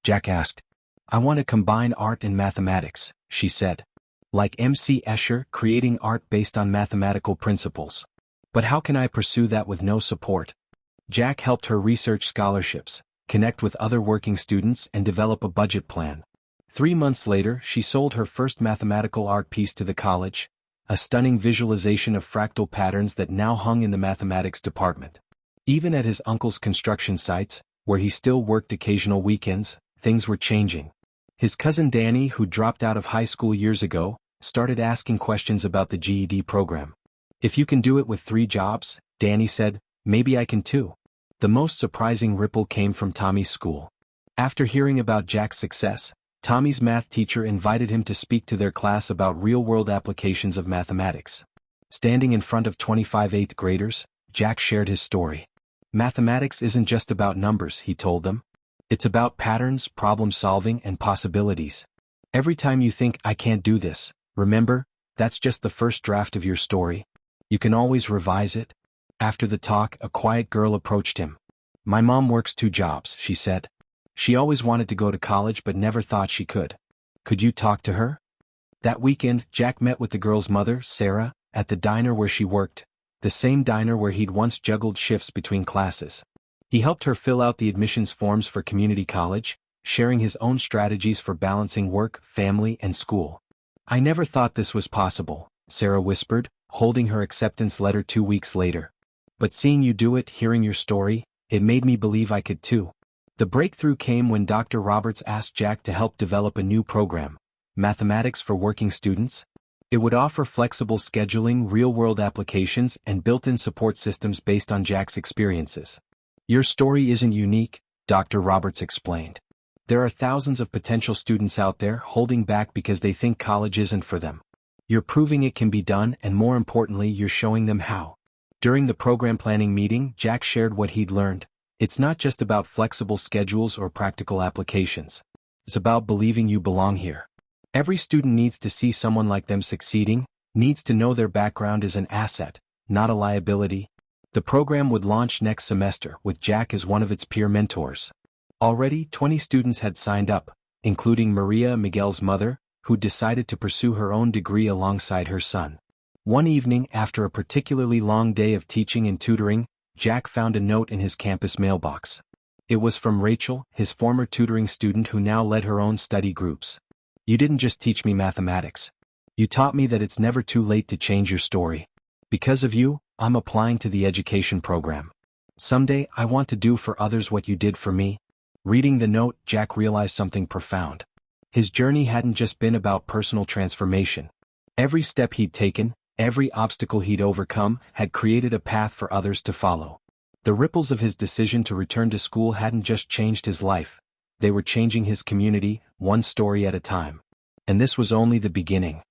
Jack asked. I want to combine art and mathematics, she said. Like M.C. Escher, creating art based on mathematical principles. But how can I pursue that with no support? Jack helped her research scholarships, connect with other working students, and develop a budget plan. 3 months later, she sold her first mathematical art piece to the college, a stunning visualization of fractal patterns that now hung in the mathematics department. Even at his uncle's construction sites, where he still worked occasional weekends, things were changing. His cousin Danny, who dropped out of high school years ago, started asking questions about the GED program. If you can do it with 3 jobs, Danny said, maybe I can too. The most surprising ripple came from Tommy's school. After hearing about Jack's success, Tommy's math teacher invited him to speak to their class about real-world applications of mathematics. Standing in front of 25 8th graders, Jack shared his story. Mathematics isn't just about numbers, he told them. It's about patterns, problem-solving, and possibilities. Every time you think, I can't do this, remember, that's just the first draft of your story. You can always revise it. After the talk, a quiet girl approached him. My mom works 2 jobs, she said. She always wanted to go to college but never thought she could. Could you talk to her? That weekend, Jack met with the girl's mother, Sarah, at the diner where she worked, the same diner where he'd once juggled shifts between classes. He helped her fill out the admissions forms for community college, sharing his own strategies for balancing work, family, and school. I never thought this was possible, Sarah whispered, holding her acceptance letter 2 weeks later. But seeing you do it, hearing your story, it made me believe I could too. The breakthrough came when Dr. Roberts asked Jack to help develop a new program, Mathematics for Working Students. It would offer flexible scheduling, real-world applications, and built-in support systems based on Jack's experiences. Your story isn't unique, Dr. Roberts explained. There are thousands of potential students out there holding back because they think college isn't for them. You're proving it can be done, and more importantly, you're showing them how. During the program planning meeting, Jack shared what he'd learned. It's not just about flexible schedules or practical applications. It's about believing you belong here. Every student needs to see someone like them succeeding, needs to know their background is an asset, not a liability. The program would launch next semester with Jack as one of its peer mentors. Already, 20 students had signed up, including Maria, Miguel's mother, who decided to pursue her own degree alongside her son. One evening, after a particularly long day of teaching and tutoring, Jack found a note in his campus mailbox. It was from Rachel, his former tutoring student who now led her own study groups. You didn't just teach me mathematics. You taught me that it's never too late to change your story. Because of you, I'm applying to the education program. Someday, I want to do for others what you did for me. Reading the note, Jack realized something profound. His journey hadn't just been about personal transformation. Every step he'd taken, every obstacle he'd overcome, had created a path for others to follow. The ripples of his decision to return to school hadn't just changed his life. They were changing his community, one story at a time. And this was only the beginning.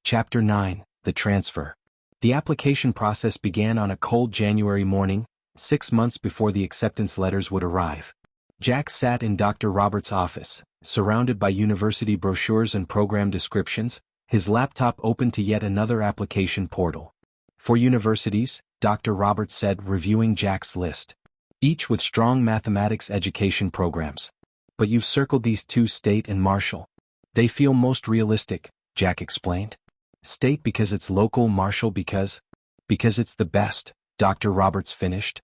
Chapter 9, The Transfer. The application process began on a cold January morning, 6 months before the acceptance letters would arrive. Jack sat in Dr. Roberts' office, surrounded by university brochures and program descriptions, his laptop open to yet another application portal. For universities, Dr. Roberts said, reviewing Jack's list. Each with strong mathematics education programs. But you've circled these 2, State and Marshall. They feel most realistic, Jack explained. State because it's local, Marshall because it's the best, Dr. Roberts finished.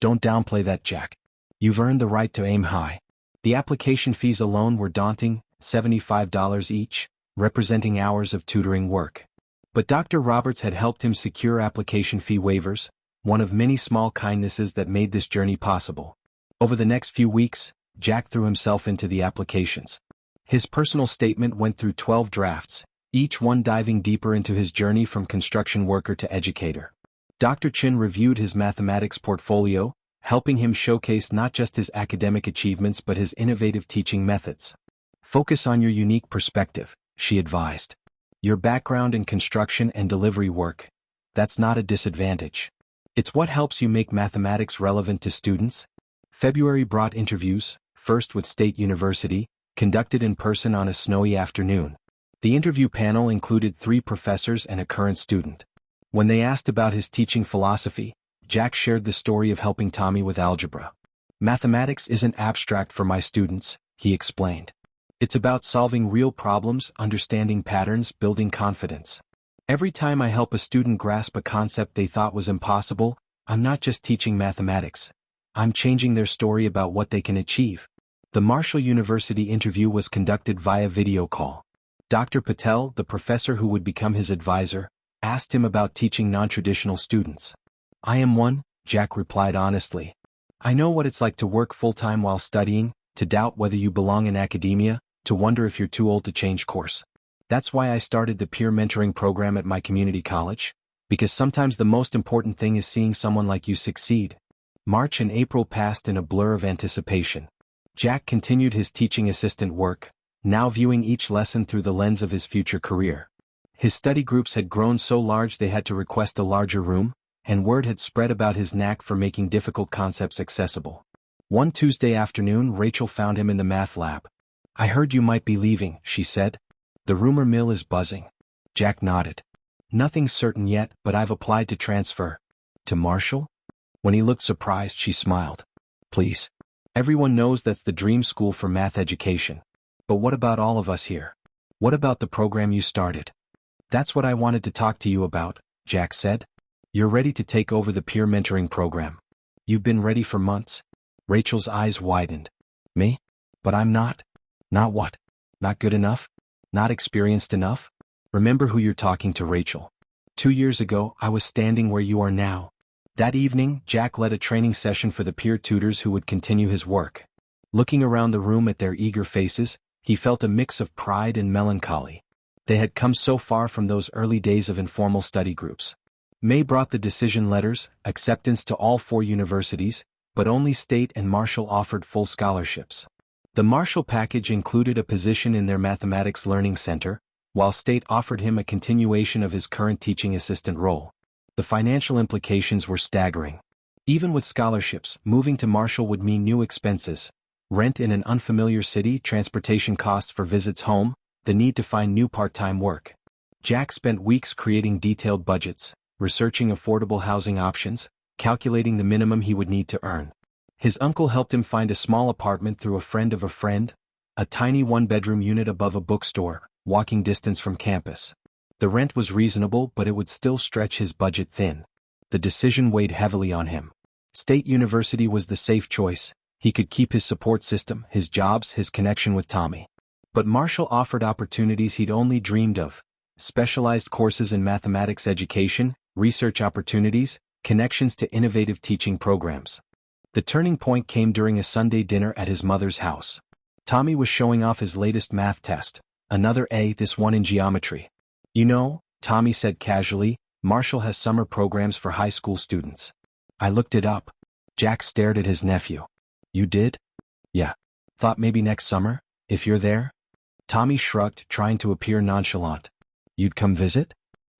Don't downplay that, Jack. You've earned the right to aim high. The application fees alone were daunting, $75 each, representing hours of tutoring work. But Dr. Roberts had helped him secure application fee waivers, one of many small kindnesses that made this journey possible. Over the next few weeks, Jack threw himself into the applications. His personal statement went through 12 drafts, each one diving deeper into his journey from construction worker to educator. Dr. Chin reviewed his mathematics portfolio, helping him showcase not just his academic achievements but his innovative teaching methods. Focus on your unique perspective, she advised. Your background in construction and delivery work. That's not a disadvantage. It's what helps you make mathematics relevant to students. February brought interviews, first with State University, conducted in person on a snowy afternoon. The interview panel included 3 professors and a current student. When they asked about his teaching philosophy, Jack shared the story of helping Tommy with algebra. Mathematics isn't abstract for my students, he explained. It's about solving real problems, understanding patterns, building confidence. Every time I help a student grasp a concept they thought was impossible, I'm not just teaching mathematics. I'm changing their story about what they can achieve. The Marshall University interview was conducted via video call. Dr. Patel, the professor who would become his advisor, asked him about teaching non-traditional students. I am one, Jack replied honestly. I know what it's like to work full-time while studying, to doubt whether you belong in academia, to wonder if you're too old to change course. That's why I started the peer mentoring program at my community college, because sometimes the most important thing is seeing someone like you succeed. March and April passed in a blur of anticipation. Jack continued his teaching assistant work, now viewing each lesson through the lens of his future career. His study groups had grown so large they had to request a larger room, and word had spread about his knack for making difficult concepts accessible. One Tuesday afternoon, Rachel found him in the math lab. I heard you might be leaving, she said. The rumor mill is buzzing. Jack nodded. Nothing's certain yet, but I've applied to transfer. To Marshall? When he looked surprised, she smiled. Please. Everyone knows that's the dream school for math education. But what about all of us here? What about the program you started? That's what I wanted to talk to you about, Jack said. You're ready to take over the peer mentoring program. You've been ready for months. Rachel's eyes widened. Me? But I'm not. Not what? Not good enough? Not experienced enough? Remember who you're talking to, Rachel. 2 years ago, I was standing where you are now. That evening, Jack led a training session for the peer tutors who would continue his work. Looking around the room at their eager faces, he felt a mix of pride and melancholy. They had come so far from those early days of informal study groups. May brought the decision letters, acceptance to all 4 universities, but only State and Marshall offered full scholarships. The Marshall package included a position in their mathematics learning center, while State offered him a continuation of his current teaching assistant role. The financial implications were staggering. Even with scholarships, moving to Marshall would mean new expenses: rent in an unfamiliar city, transportation costs for visits home, the need to find new part-time work. Jack spent weeks creating detailed budgets, researching affordable housing options, calculating the minimum he would need to earn. His uncle helped him find a small apartment through a friend of a friend, a tiny one-bedroom unit above a bookstore, walking distance from campus. The rent was reasonable, but it would still stretch his budget thin. The decision weighed heavily on him. State University was the safe choice. He could keep his support system, his jobs, his connection with Tommy. But Marshall offered opportunities he'd only dreamed of: specialized courses in mathematics education, research opportunities, connections to innovative teaching programs. The turning point came during a Sunday dinner at his mother's house. Tommy was showing off his latest math test, another A, this one in geometry. You know, Tommy said casually, Marshall has summer programs for high school students. I looked it up. Jack stared at his nephew. You did? Yeah. Thought maybe next summer, if you're there? Tommy shrugged, trying to appear nonchalant. You'd come visit?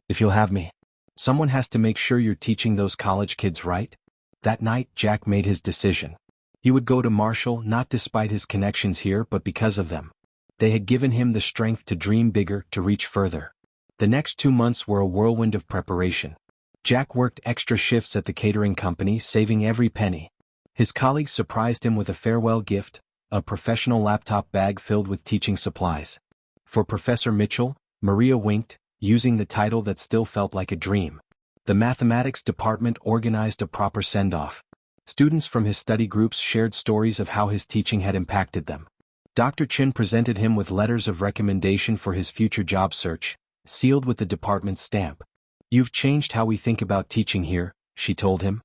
If you'll have me. Someone has to make sure you're teaching those college kids right. That night, Jack made his decision. He would go to Marshall not despite his connections here but because of them. They had given him the strength to dream bigger, to reach further. The next 2 months were a whirlwind of preparation. Jack worked extra shifts at the catering company, saving every penny. His colleagues surprised him with a farewell gift, a professional laptop bag filled with teaching supplies. For Professor Mitchell, Maria winked, using the title that still felt like a dream. The mathematics department organized a proper send-off. Students from his study groups shared stories of how his teaching had impacted them. Dr. Chin presented him with letters of recommendation for his future job search, sealed with the department's stamp. You've changed how we think about teaching here, she told him.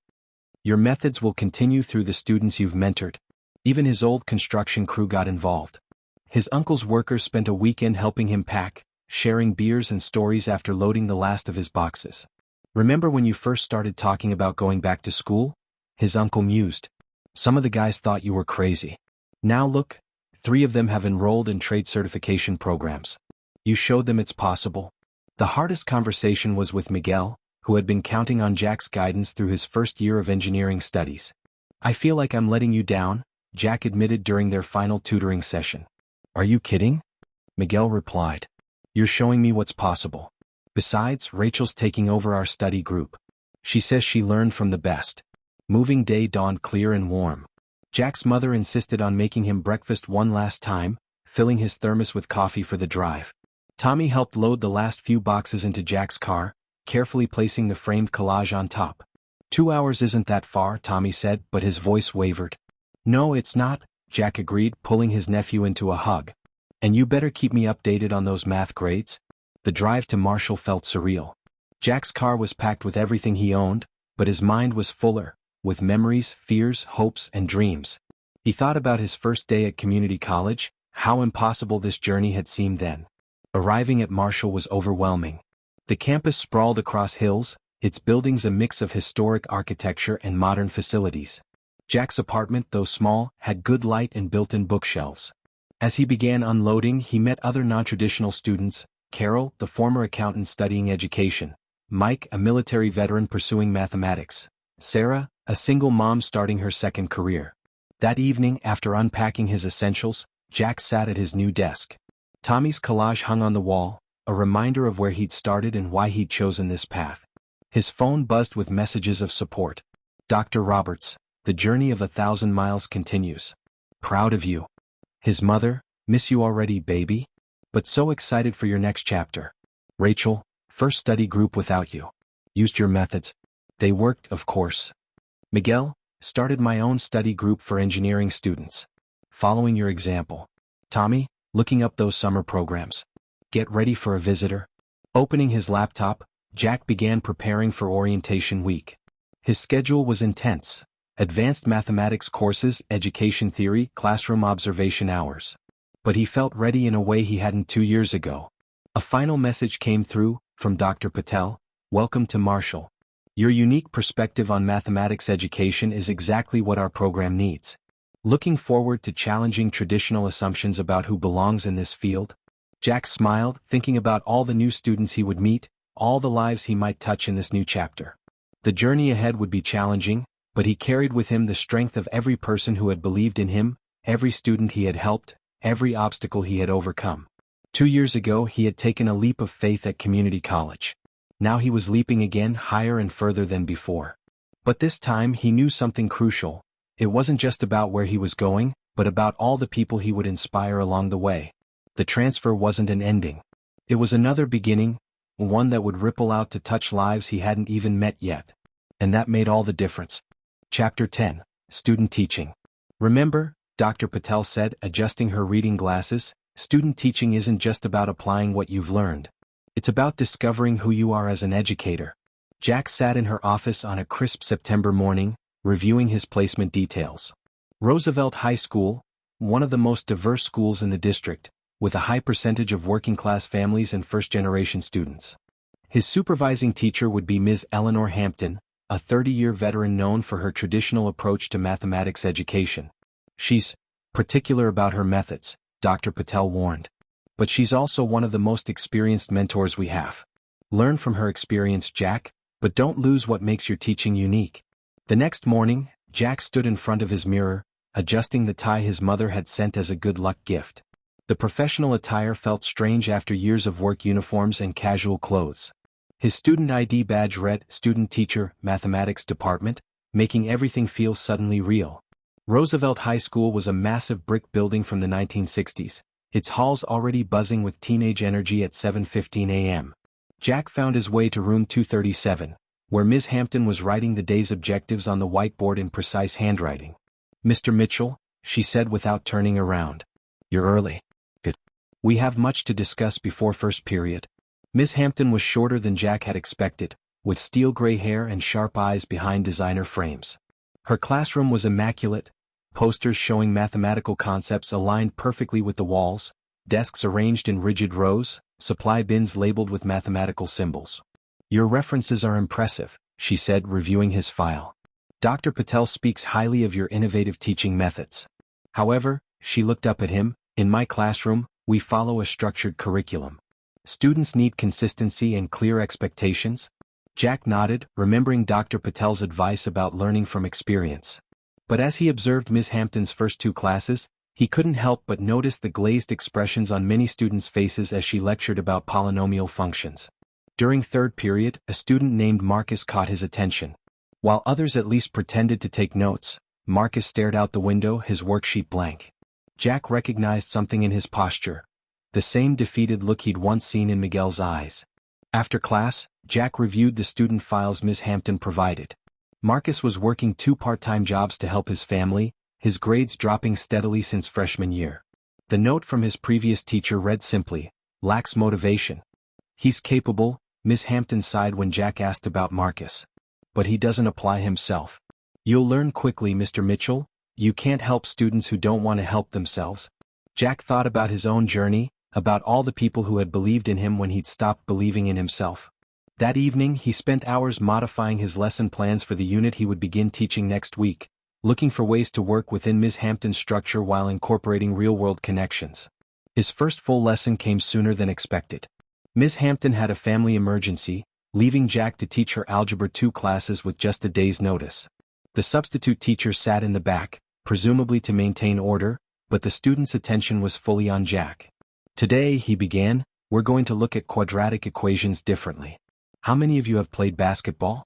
Your methods will continue through the students you've mentored. Even his old construction crew got involved. His uncle's workers spent a weekend helping him pack, sharing beers and stories after loading the last of his boxes. Remember when you first started talking about going back to school? His uncle mused. Some of the guys thought you were crazy. Now look, 3 of them have enrolled in trade certification programs. You showed them it's possible. The hardest conversation was with Miguel, who had been counting on Jack's guidance through his first year of engineering studies. I feel like I'm letting you down, Jack admitted during their final tutoring session. Are you kidding? Miguel replied. You're showing me what's possible. Besides, Rachel's taking over our study group. She says she learned from the best. Moving day dawned clear and warm. Jack's mother insisted on making him breakfast one last time, filling his thermos with coffee for the drive. Tommy helped load the last few boxes into Jack's car, carefully placing the framed collage on top. 2 hours isn't that far, Tommy said, but his voice wavered. No, it's not, Jack agreed, pulling his nephew into a hug. And you better keep me updated on those math grades. The drive to Marshall felt surreal. Jack's car was packed with everything he owned, but his mind was fuller, with memories, fears, hopes, and dreams. He thought about his first day at community college, how impossible this journey had seemed then. Arriving at Marshall was overwhelming. The campus sprawled across hills, its buildings a mix of historic architecture and modern facilities. Jack's apartment, though small, had good light and built-in bookshelves. As he began unloading, he met other non-traditional students: Carol, the former accountant studying education; Mike, a military veteran pursuing mathematics; Sarah, a single mom starting her second career. That evening, after unpacking his essentials, Jack sat at his new desk. Tommy's collage hung on the wall, a reminder of where he'd started and why he'd chosen this path. His phone buzzed with messages of support. Dr. Roberts, the journey of 1,000 miles continues. Proud of you. His mother, miss you already, baby? But so excited for your next chapter. Rachel, first study group without you. Used your methods. They worked, of course. Miguel, started my own study group for engineering students. Following your example. Tommy, looking up those summer programs. Get ready for a visitor. Opening his laptop, Jack began preparing for orientation week. His schedule was intense. Advanced mathematics courses, education theory, classroom observation hours. But he felt ready in a way he hadn't 2 years ago. A final message came through, from Dr. Patel: welcome to Marshall. Your unique perspective on mathematics education is exactly what our program needs. Looking forward to challenging traditional assumptions about who belongs in this field? Jack smiled, thinking about all the new students he would meet, all the lives he might touch in this new chapter. The journey ahead would be challenging, but he carried with him the strength of every person who had believed in him, every student he had helped, every obstacle he had overcome. 2 years ago he had taken a leap of faith at community college. Now he was leaping again, higher and further than before. But this time he knew something crucial. It wasn't just about where he was going, but about all the people he would inspire along the way. The transfer wasn't an ending. It was another beginning, one that would ripple out to touch lives he hadn't even met yet. And that made all the difference. Chapter 10, Student Teaching. Remember, Dr. Patel said, adjusting her reading glasses, student teaching isn't just about applying what you've learned. It's about discovering who you are as an educator. Jack sat in her office on a crisp September morning, reviewing his placement details. Roosevelt High School, one of the most diverse schools in the district, with a high percentage of working-class families and first-generation students. His supervising teacher would be Ms. Eleanor Hampton, a 30-year veteran known for her traditional approach to mathematics education. She's particular about her methods, Dr. Patel warned. But she's also one of the most experienced mentors we have. Learn from her experience, Jack, but don't lose what makes your teaching unique. The next morning, Jack stood in front of his mirror, adjusting the tie his mother had sent as a good luck gift. The professional attire felt strange after years of work uniforms and casual clothes. His student ID badge read Student Teacher, Mathematics Department, making everything feel suddenly real. Roosevelt High School was a massive brick building from the 1960s, its halls already buzzing with teenage energy at 7:15 a.m. Jack found his way to room 237, where Ms. Hampton was writing the day's objectives on the whiteboard in precise handwriting. Mr. Mitchell, she said without turning around. You're early. Good. We have much to discuss before first period. Ms. Hampton was shorter than Jack had expected, with steel gray hair and sharp eyes behind designer frames. Her classroom was immaculate, posters showing mathematical concepts aligned perfectly with the walls, desks arranged in rigid rows, supply bins labeled with mathematical symbols. Your references are impressive, she said, reviewing his file. Dr. Patel speaks highly of your innovative teaching methods. However, she looked up at him, in my classroom, we follow a structured curriculum. Students need consistency and clear expectations. Jack nodded, remembering Dr. Patel's advice about learning from experience. But as he observed Ms. Hampton's first 2 classes, he couldn't help but notice the glazed expressions on many students' faces as she lectured about polynomial functions. During third period, a student named Marcus caught his attention. While others at least pretended to take notes, Marcus stared out the window, his worksheet blank. Jack recognized something in his posture, the same defeated look he'd once seen in Miguel's eyes. After class, Jack reviewed the student files Ms. Hampton provided. Marcus was working 2 part-time jobs to help his family, his grades dropping steadily since freshman year. The note from his previous teacher read simply, "Lacks motivation." "He's capable," Ms. Hampton sighed when Jack asked about Marcus. "But he doesn't apply himself." "You'll learn quickly, Mr. Mitchell. You can't help students who don't want to help themselves." Jack thought about his own journey, about all the people who had believed in him when he'd stopped believing in himself. That evening he spent hours modifying his lesson plans for the unit he would begin teaching next week, looking for ways to work within Ms. Hampton's structure while incorporating real-world connections. His first full lesson came sooner than expected. Ms. Hampton had a family emergency, leaving Jack to teach her Algebra 2 classes with just a day's notice. The substitute teacher sat in the back, presumably to maintain order, but the student's attention was fully on Jack. "Today," he began, "we're going to look at quadratic equations differently. How many of you have played basketball?"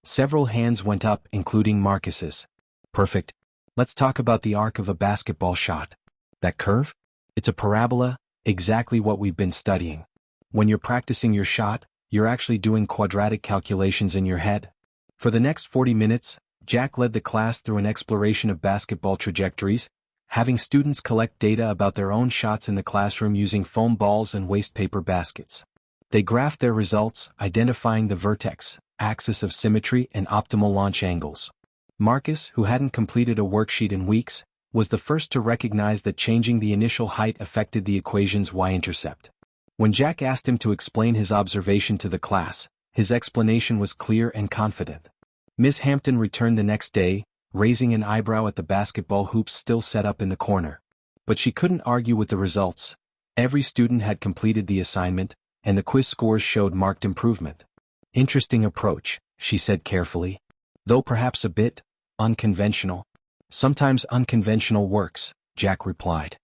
Several hands went up, including Marcus's. "Perfect. Let's talk about the arc of a basketball shot. That curve? It's a parabola, exactly what we've been studying. When you're practicing your shot, you're actually doing quadratic calculations in your head." For the next 40 minutes, Jack led the class through an exploration of basketball trajectories, having students collect data about their own shots in the classroom using foam balls and waste paper baskets. They graphed their results, identifying the vertex, axis of symmetry, and optimal launch angles. Marcus, who hadn't completed a worksheet in weeks, was the first to recognize that changing the initial height affected the equation's y-intercept. When Jack asked him to explain his observation to the class, his explanation was clear and confident. Ms. Hampton returned the next day, raising an eyebrow at the basketball hoops still set up in the corner. But she couldn't argue with the results. Every student had completed the assignment, and the quiz scores showed marked improvement. "Interesting approach," she said carefully. "Though perhaps a bit unconventional." "Sometimes unconventional works," Jack replied.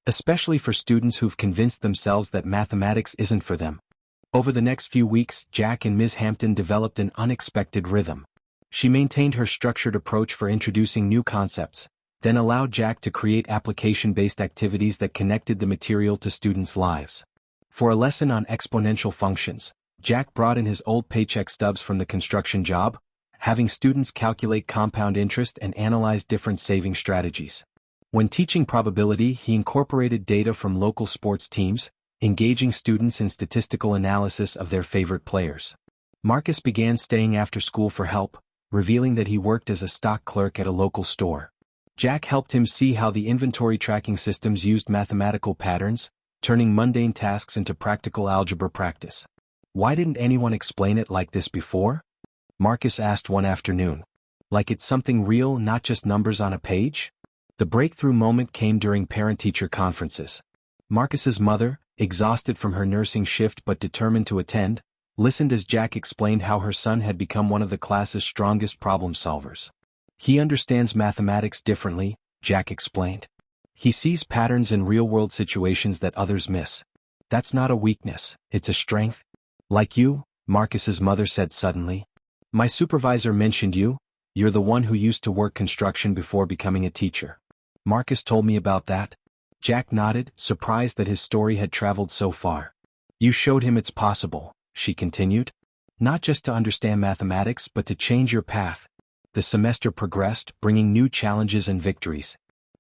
"Especially for students who've convinced themselves that mathematics isn't for them." Over the next few weeks, Jack and Ms. Hampton developed an unexpected rhythm. She maintained her structured approach for introducing new concepts, then allowed Jack to create application-based activities that connected the material to students' lives. For a lesson on exponential functions, Jack brought in his old paycheck stubs from the construction job, having students calculate compound interest and analyze different saving strategies. When teaching probability, he incorporated data from local sports teams, engaging students in statistical analysis of their favorite players. Marcus began staying after school for help, revealing that he worked as a stock clerk at a local store. Jack helped him see how the inventory tracking systems used mathematical patterns, turning mundane tasks into practical algebra practice. "Why didn't anyone explain it like this before?" Marcus asked one afternoon. "Like it's something real, not just numbers on a page?" The breakthrough moment came during parent-teacher conferences. Marcus's mother, exhausted from her nursing shift but determined to attend, listened as Jack explained how her son had become one of the class's strongest problem solvers. "He understands mathematics differently," Jack explained. "He sees patterns in real-world situations that others miss. That's not a weakness, it's a strength." "Like you," Marcus's mother said suddenly. "My supervisor mentioned you. You're the one who used to work construction before becoming a teacher." "Marcus told me about that." Jack nodded, surprised that his story had traveled so far. "You showed him it's possible," she continued. "Not just to understand mathematics but to change your path." The semester progressed, bringing new challenges and victories.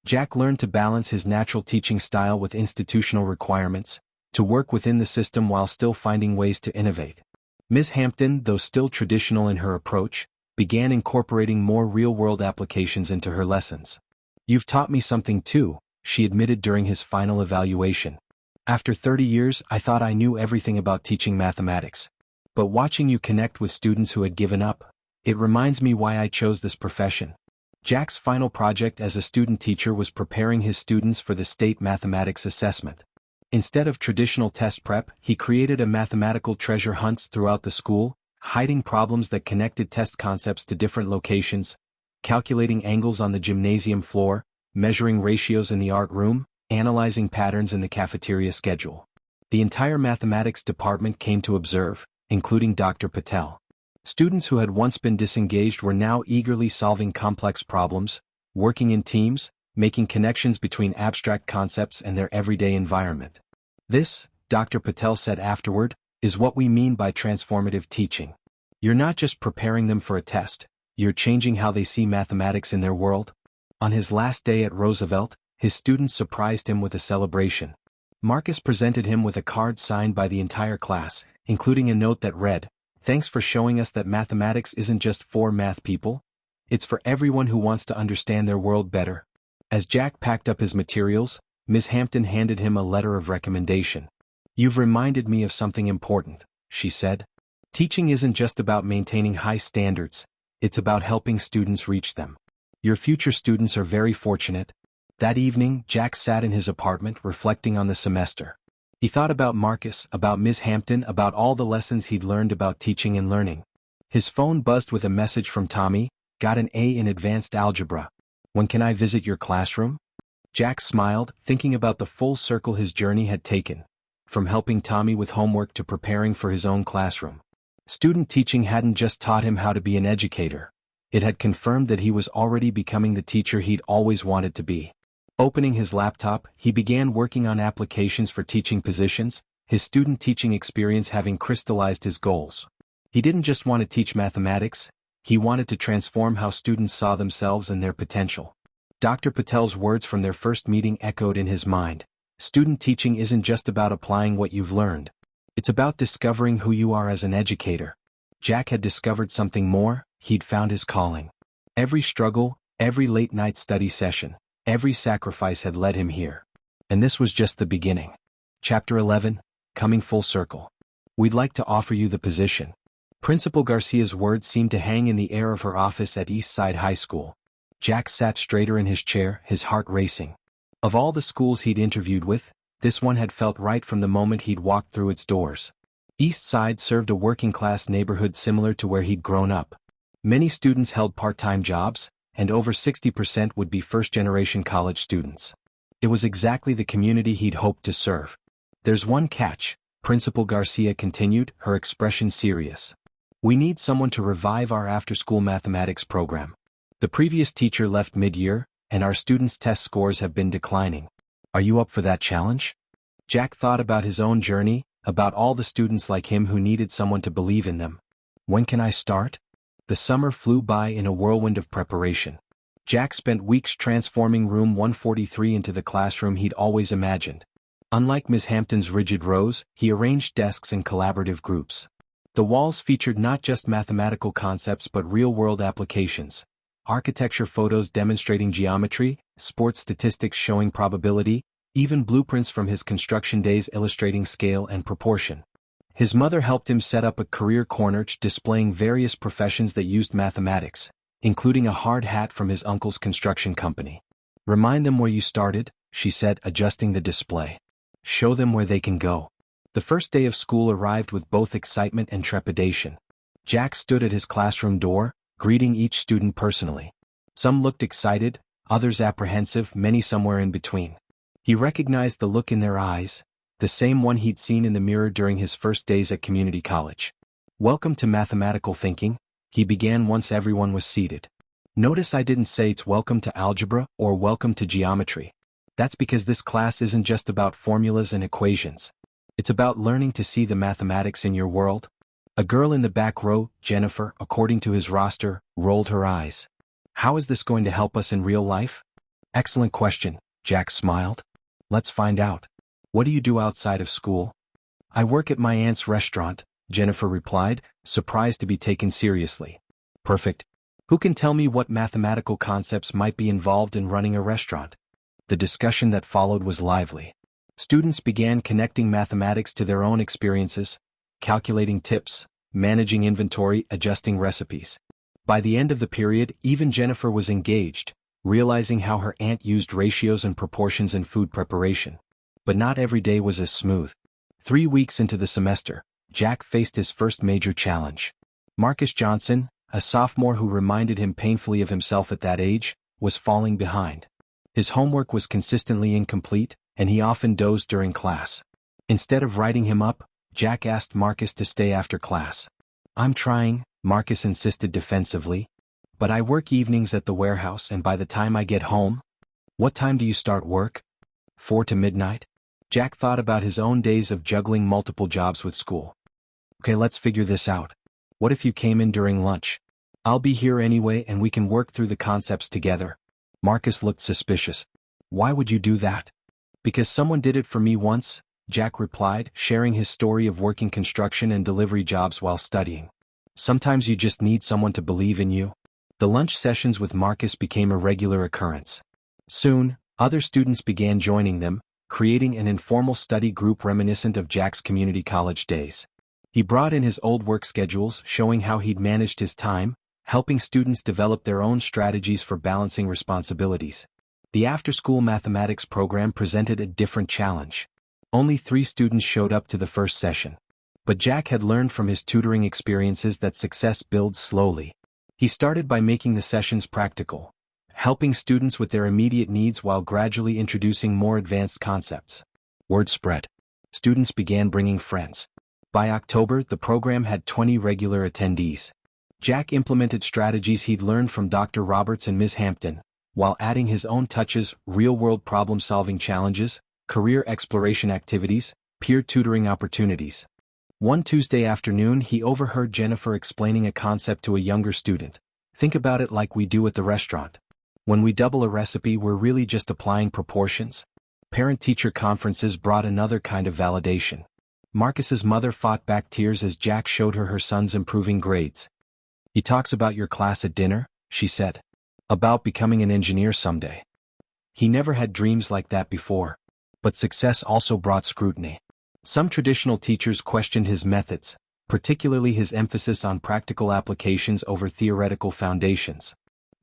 Jack learned to balance his natural teaching style with institutional requirements, to work within the system while still finding ways to innovate. Ms. Hampton, though still traditional in her approach, began incorporating more real-world applications into her lessons. "You've taught me something too," she admitted during his final evaluation. "After 30 years, I thought I knew everything about teaching mathematics. But watching you connect with students who had given up, it reminds me why I chose this profession." Jack's final project as a student teacher was preparing his students for the state mathematics assessment. Instead of traditional test prep, he created a mathematical treasure hunt throughout the school, hiding problems that connected test concepts to different locations, calculating angles on the gymnasium floor, measuring ratios in the art room, analyzing patterns in the cafeteria schedule. The entire mathematics department came to observe, including Dr. Patel. Students who had once been disengaged were now eagerly solving complex problems, working in teams, making connections between abstract concepts and their everyday environment. This, Dr. Patel said afterward, is what we mean by transformative teaching. You're not just preparing them for a test, you're changing how they see mathematics in their world. On his last day at Roosevelt, his students surprised him with a celebration. Marcus presented him with a card signed by the entire class, including a note that read, "Thanks for showing us that mathematics isn't just for math people. It's for everyone who wants to understand their world better." As Jack packed up his materials, Ms. Hampton handed him a letter of recommendation. "You've reminded me of something important," she said. "Teaching isn't just about maintaining high standards, it's about helping students reach them. Your future students are very fortunate." That evening, Jack sat in his apartment reflecting on the semester. He thought about Marcus, about Ms. Hampton, about all the lessons he'd learned about teaching and learning. His phone buzzed with a message from Tommy, "Got an A in advanced algebra. When can I visit your classroom?" Jack smiled, thinking about the full circle his journey had taken, from helping Tommy with homework to preparing for his own classroom. Student teaching hadn't just taught him how to be an educator. It had confirmed that he was already becoming the teacher he'd always wanted to be. Opening his laptop, he began working on applications for teaching positions, his student teaching experience having crystallized his goals. He didn't just want to teach mathematics, he wanted to transform how students saw themselves and their potential. Dr. Patel's words from their first meeting echoed in his mind. Student teaching isn't just about applying what you've learned. It's about discovering who you are as an educator. Jack had discovered something more, he'd found his calling. Every struggle, every late-night study session, every sacrifice had led him here. And this was just the beginning. Chapter 11, Coming Full Circle. "We'd like to offer you the position." Principal Garcia's words seemed to hang in the air of her office at Eastside High School. Jack sat straighter in his chair, his heart racing. Of all the schools he'd interviewed with, this one had felt right from the moment he'd walked through its doors. Eastside served a working-class neighborhood similar to where he'd grown up. Many students held part-time jobs, and over 60% would be first-generation college students. It was exactly the community he'd hoped to serve. "There's one catch," Principal Garcia continued, her expression serious. "We need someone to revive our after-school mathematics program. The previous teacher left mid-year, and our students' test scores have been declining. Are you up for that challenge?" Jack thought about his own journey, about all the students like him who needed someone to believe in them. "When can I start?" The summer flew by in a whirlwind of preparation. Jack spent weeks transforming room 143 into the classroom he'd always imagined. Unlike Ms. Hampton's rigid rows, he arranged desks in collaborative groups. The walls featured not just mathematical concepts but real-world applications. Architecture photos demonstrating geometry, sports statistics showing probability, even blueprints from his construction days illustrating scale and proportion. His mother helped him set up a career corner displaying various professions that used mathematics, including a hard hat from his uncle's construction company. "Remind them where you started," she said, adjusting the display. "Show them where they can go." The first day of school arrived with both excitement and trepidation. Jack stood at his classroom door, greeting each student personally. Some looked excited, others apprehensive, many somewhere in between. He recognized the look in their eyes, the same one he'd seen in the mirror during his first days at community college. "Welcome to mathematical thinking," he began once everyone was seated. "Notice I didn't say it's welcome to algebra or welcome to geometry. That's because this class isn't just about formulas and equations. It's about learning to see the mathematics in your world." A girl in the back row, Jennifer, according to his roster, rolled her eyes. "How is this going to help us in real life?" "Excellent question," Jack smiled. "Let's find out. What do you do outside of school?" "I work at my aunt's restaurant," Jennifer replied, surprised to be taken seriously. "Perfect. Who can tell me what mathematical concepts might be involved in running a restaurant?" The discussion that followed was lively. Students began connecting mathematics to their own experiences, calculating tips, managing inventory, adjusting recipes. By the end of the period, even Jennifer was engaged, realizing how her aunt used ratios and proportions in food preparation. But not every day was as smooth. 3 weeks into the semester, Jack faced his first major challenge. Marcus Johnson, a sophomore who reminded him painfully of himself at that age, was falling behind. His homework was consistently incomplete, and he often dozed during class. Instead of writing him up, Jack asked Marcus to stay after class. I'm trying, Marcus insisted defensively. But I work evenings at the warehouse and by the time I get home. What time do you start work? 4 to midnight? Jack thought about his own days of juggling multiple jobs with school. Okay, let's figure this out. What if you came in during lunch? I'll be here anyway and we can work through the concepts together. Marcus looked suspicious. Why would you do that? Because someone did it for me once, Jack replied, sharing his story of working construction and delivery jobs while studying. Sometimes you just need someone to believe in you. The lunch sessions with Marcus became a regular occurrence. Soon, other students began joining them, creating an informal study group reminiscent of Jack's community college days. He brought in his old work schedules, showing how he'd managed his time, helping students develop their own strategies for balancing responsibilities. The after-school mathematics program presented a different challenge. Only 3 students showed up to the first session. But Jack had learned from his tutoring experiences that success builds slowly. He started by making the sessions practical, helping students with their immediate needs while gradually introducing more advanced concepts. Word spread. Students began bringing friends. By October, the program had 20 regular attendees. Jack implemented strategies he'd learned from Dr. Roberts and Ms. Hampton, while adding his own touches: real-world problem-solving challenges, career exploration activities, peer tutoring opportunities. One Tuesday afternoon, he overheard Jennifer explaining a concept to a younger student. Think about it like we do at the restaurant. When we double a recipe, we're really just applying proportions. Parent-teacher conferences brought another kind of validation. Marcus's mother fought back tears as Jack showed her son's improving grades. He talks about your class at dinner, she said. About becoming an engineer someday. He never had dreams like that before. But success also brought scrutiny. Some traditional teachers questioned his methods, particularly his emphasis on practical applications over theoretical foundations.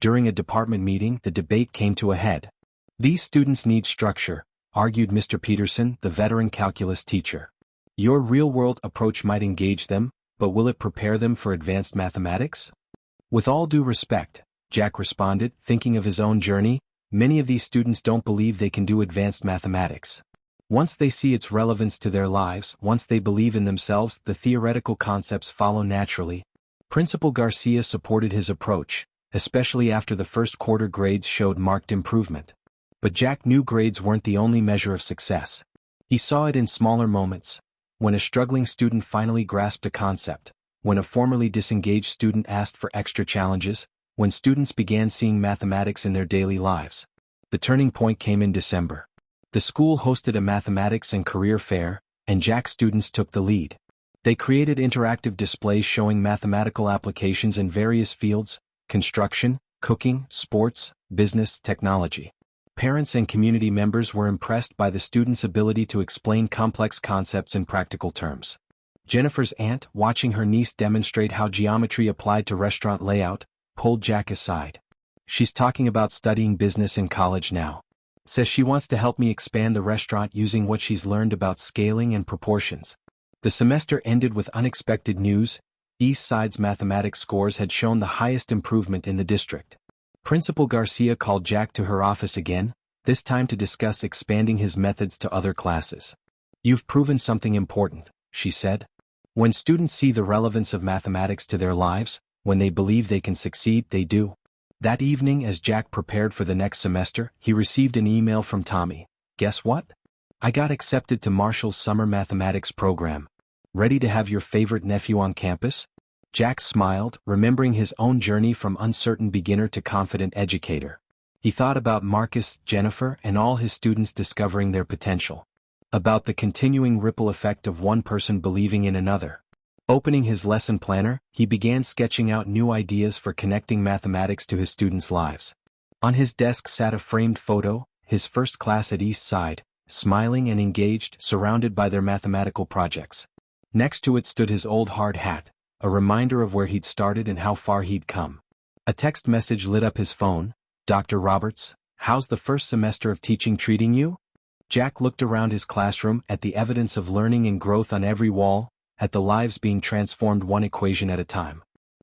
During a department meeting, the debate came to a head. These students need structure, argued Mr. Peterson, the veteran calculus teacher. Your real-world approach might engage them, but will it prepare them for advanced mathematics? With all due respect, Jack responded, thinking of his own journey, many of these students don't believe they can do advanced mathematics. Once they see its relevance to their lives, once they believe in themselves, the theoretical concepts follow naturally. Principal Garcia supported his approach, especially after the first quarter grades showed marked improvement. But Jack knew grades weren't the only measure of success. He saw it in smaller moments. When a struggling student finally grasped a concept, when a formerly disengaged student asked for extra challenges, when students began seeing mathematics in their daily lives. The turning point came in December. The school hosted a mathematics and career fair, and Jack's students took the lead. They created interactive displays showing mathematical applications in various fields: construction, cooking, sports, business, technology. Parents and community members were impressed by the students' ability to explain complex concepts in practical terms. Jennifer's aunt, watching her niece demonstrate how geometry applied to restaurant layout, pulled Jack aside. She's talking about studying business in college now. Says she wants to help me expand the restaurant using what she's learned about scaling and proportions. The semester ended with unexpected news. East Side's mathematics scores had shown the highest improvement in the district. Principal Garcia called Jack to her office again, this time to discuss expanding his methods to other classes. You've proven something important, she said. When students see the relevance of mathematics to their lives, when they believe they can succeed, they do. That evening, as Jack prepared for the next semester, he received an email from Tommy. Guess what? I got accepted to Marshall's summer mathematics program. Ready to have your favorite nephew on campus? Jack smiled, remembering his own journey from uncertain beginner to confident educator. He thought about Marcus, Jennifer, and all his students discovering their potential. About the continuing ripple effect of one person believing in another. Opening his lesson planner, he began sketching out new ideas for connecting mathematics to his students' lives. On his desk sat a framed photo, his first class at East Side, smiling and engaged, surrounded by their mathematical projects. Next to it stood his old hard hat, a reminder of where he'd started and how far he'd come. A text message lit up his phone. Dr. Roberts, how's the first semester of teaching treating you? Jack looked around his classroom at the evidence of learning and growth on every wall, at the lives being transformed one equation at a time.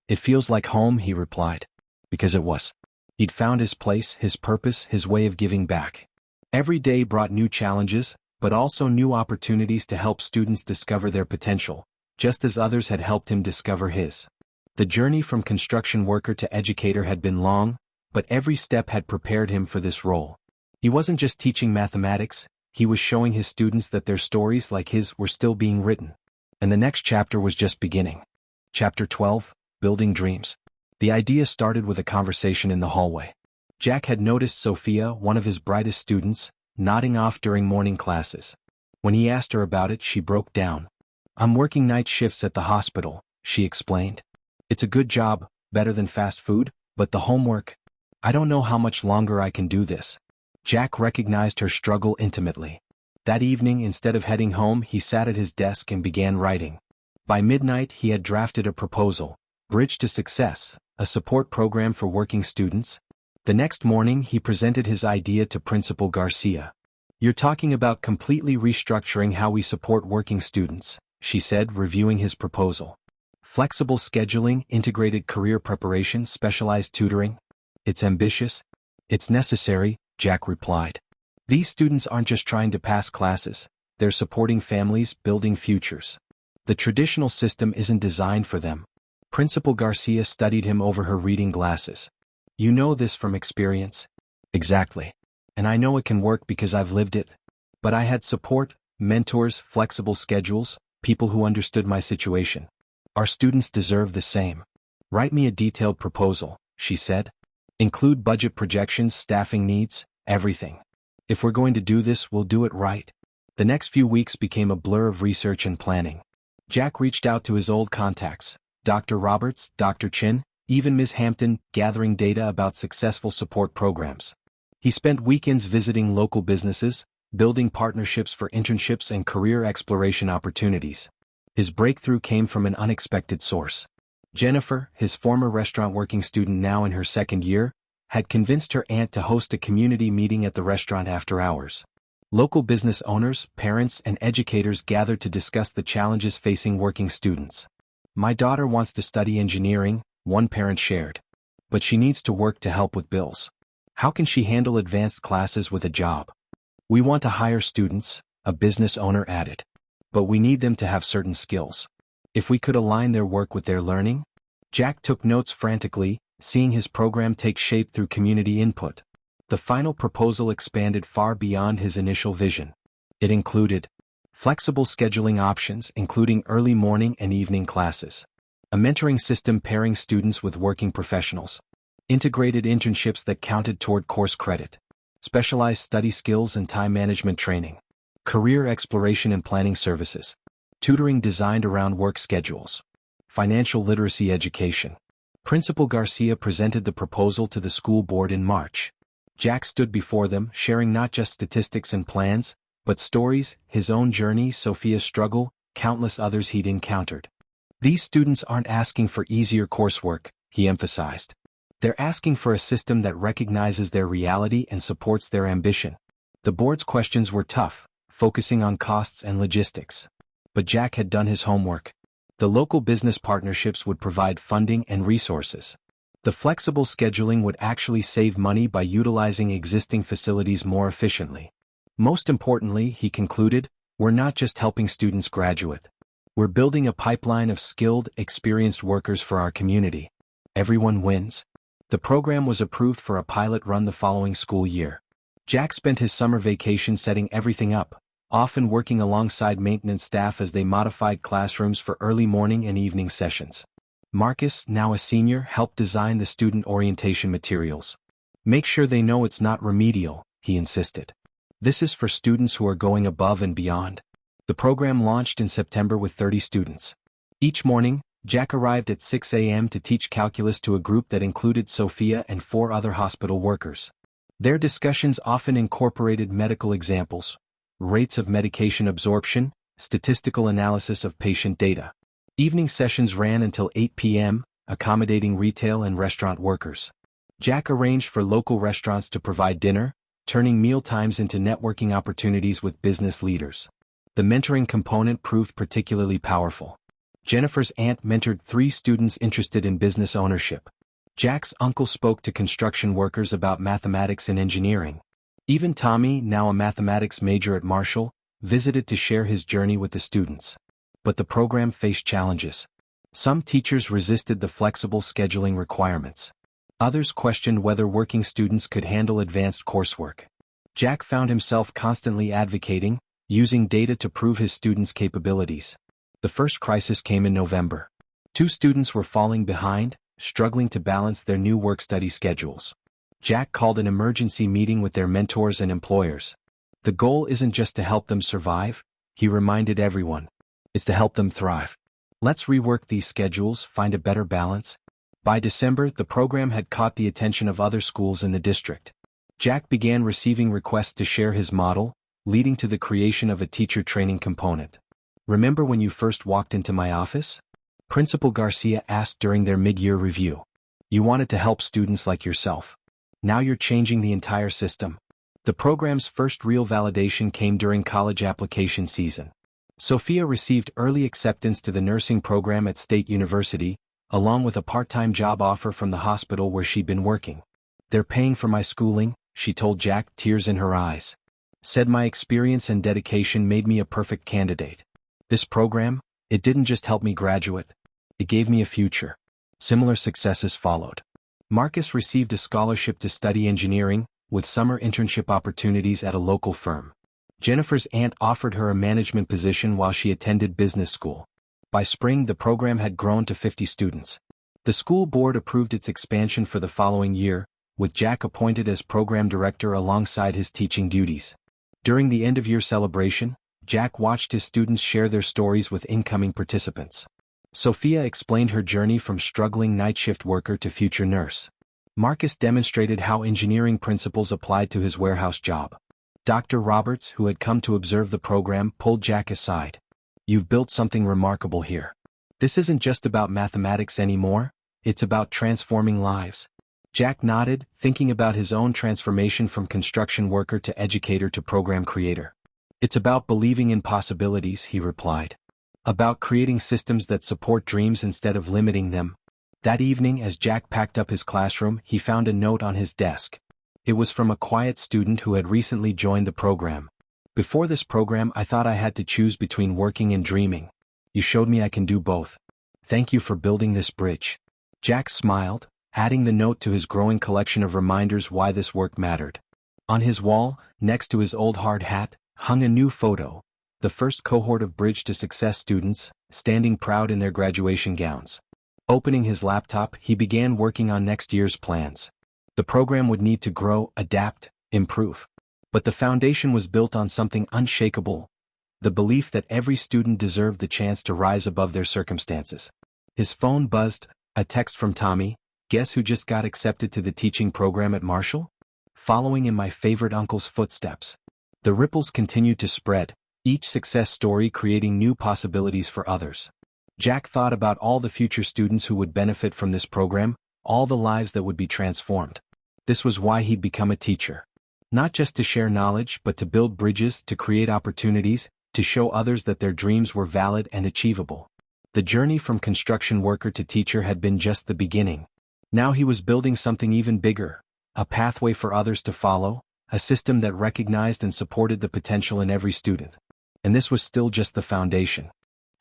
It feels like home, he replied. Because it was. He'd found his place, his purpose, his way of giving back. Every day brought new challenges, but also new opportunities to help students discover their potential, just as others had helped him discover his. The journey from construction worker to educator had been long, but every step had prepared him for this role. He wasn't just teaching mathematics, he was showing his students that their stories like his were still being written. And the next chapter was just beginning. Chapter 12, Building Dreams. The idea started with a conversation in the hallway. Jack had noticed Sophia, one of his brightest students, nodding off during morning classes. When he asked her about it, she broke down. "I'm working night shifts at the hospital," she explained. "It's a good job, better than fast food, but the homework, I don't know how much longer I can do this." Jack recognized her struggle intimately. That evening, instead of heading home, he sat at his desk and began writing. By midnight, he had drafted a proposal, Bridge to Success, a support program for working students. The next morning, he presented his idea to Principal Garcia. "You're talking about completely restructuring how we support working students," she said, reviewing his proposal. "Flexible scheduling, integrated career preparation, specialized tutoring. It's ambitious. It's necessary," Jack replied. "These students aren't just trying to pass classes, they're supporting families, building futures. The traditional system isn't designed for them." Principal Garcia studied him over her reading glasses. "You know this from experience?" "Exactly. And I know it can work because I've lived it. But I had support, mentors, flexible schedules, people who understood my situation. Our students deserve the same. Write me a detailed proposal," she said. "Include budget projections, staffing needs, everything. If we're going to do this, we'll do it right." The next few weeks became a blur of research and planning. Jack reached out to his old contacts, Dr. Roberts, Dr. Chin, even Ms. Hampton, gathering data about successful support programs. He spent weekends visiting local businesses, building partnerships for internships and career exploration opportunities. His breakthrough came from an unexpected source. Jennifer, his former restaurant working student now in her second year, had convinced her aunt to host a community meeting at the restaurant after hours. Local business owners, parents, and educators gathered to discuss the challenges facing working students. "My daughter wants to study engineering," one parent shared. "But she needs to work to help with bills. How can she handle advanced classes with a job? We want to hire students," a business owner added. "But we need them to have certain skills. If we could align their work with their learning." Jack took notes frantically, seeing his program take shape through community input. The final proposal expanded far beyond his initial vision. It included flexible scheduling options, including early morning and evening classes, a mentoring system pairing students with working professionals, integrated internships that counted toward course credit, specialized study skills and time management training, career exploration and planning services, tutoring designed around work schedules, financial literacy education. Principal Garcia presented the proposal to the school board in March. Jack stood before them, sharing not just statistics and plans, but stories, his own journey, Sophia's struggle, countless others he'd encountered. "These students aren't asking for easier coursework," he emphasized. "They're asking for a system that recognizes their reality and supports their ambition." The board's questions were tough, focusing on costs and logistics. But Jack had done his homework. The local business partnerships would provide funding and resources. The flexible scheduling would actually save money by utilizing existing facilities more efficiently. Most importantly, he concluded, we're not just helping students graduate. We're building a pipeline of skilled, experienced workers for our community. Everyone wins. The program was approved for a pilot run the following school year. Jack spent his summer vacation setting everything up, often working alongside maintenance staff as they modified classrooms for early morning and evening sessions. Marcus, now a senior, helped design the student orientation materials. "Make sure they know it's not remedial," he insisted. "This is for students who are going above and beyond." The program launched in September with 30 students. Each morning, Jack arrived at 6 a.m. to teach calculus to a group that included Sophia and 4 other hospital workers. Their discussions often incorporated medical examples, rates of medication absorption, statistical analysis of patient data. Evening sessions ran until 8 p.m., accommodating retail and restaurant workers. Jack arranged for local restaurants to provide dinner, turning meal times into networking opportunities with business leaders. The mentoring component proved particularly powerful. Jennifer's aunt mentored 3 students interested in business ownership. Jack's uncle spoke to construction workers about mathematics and engineering. Even Tommy, now a mathematics major at Marshall, visited to share his journey with the students. But the program faced challenges. Some teachers resisted the flexible scheduling requirements. Others questioned whether working students could handle advanced coursework. Jack found himself constantly advocating, using data to prove his students' capabilities. The first crisis came in November. 2 students were falling behind, struggling to balance their new work-study schedules. Jack called an emergency meeting with their mentors and employers. The goal isn't just to help them survive, he reminded everyone. It's to help them thrive. Let's rework these schedules, find a better balance. By December, the program had caught the attention of other schools in the district. Jack began receiving requests to share his model, leading to the creation of a teacher training component. "Remember when you first walked into my office?" Principal Garcia asked during their mid-year review. "You wanted to help students like yourself. Now you're changing the entire system." The program's first real validation came during college application season. Sophia received early acceptance to the nursing program at State University, along with a part-time job offer from the hospital where she'd been working. "They're paying for my schooling," she told Jack, tears in her eyes. "Said my experience and dedication made me a perfect candidate. This program, it didn't just help me graduate. It gave me a future." Similar successes followed. Marcus received a scholarship to study engineering, with summer internship opportunities at a local firm. Jennifer's aunt offered her a management position while she attended business school. By spring, the program had grown to 50 students. The school board approved its expansion for the following year, with Jack appointed as program director alongside his teaching duties. During the end-of-year celebration, Jack watched his students share their stories with incoming participants. Sophia explained her journey from struggling night shift worker to future nurse. Marcus demonstrated how engineering principles applied to his warehouse job. Dr. Roberts, who had come to observe the program, pulled Jack aside. "You've built something remarkable here. This isn't just about mathematics anymore, it's about transforming lives." Jack nodded, thinking about his own transformation from construction worker to educator to program creator. "It's about believing in possibilities," he replied. "About creating systems that support dreams instead of limiting them." That evening, as Jack packed up his classroom, he found a note on his desk. It was from a quiet student who had recently joined the program. "Before this program, I thought I had to choose between working and dreaming. You showed me I can do both. Thank you for building this bridge." Jack smiled, adding the note to his growing collection of reminders why this work mattered. On his wall, next to his old hard hat, hung a new photo, the first cohort of Bridge to Success students, standing proud in their graduation gowns. Opening his laptop, he began working on next year's plans. The program would need to grow, adapt, improve. But the foundation was built on something unshakable: the belief that every student deserved the chance to rise above their circumstances. His phone buzzed, a text from Tommy. "Guess who just got accepted to the teaching program at Marshall? Following in my favorite uncle's footsteps." The ripples continued to spread, each success story creating new possibilities for others. Jack thought about all the future students who would benefit from this program, all the lives that would be transformed. This was why he'd become a teacher. Not just to share knowledge, but to build bridges, to create opportunities, to show others that their dreams were valid and achievable. The journey from construction worker to teacher had been just the beginning. Now he was building something even bigger, a pathway for others to follow, a system that recognized and supported the potential in every student. And this was still just the foundation.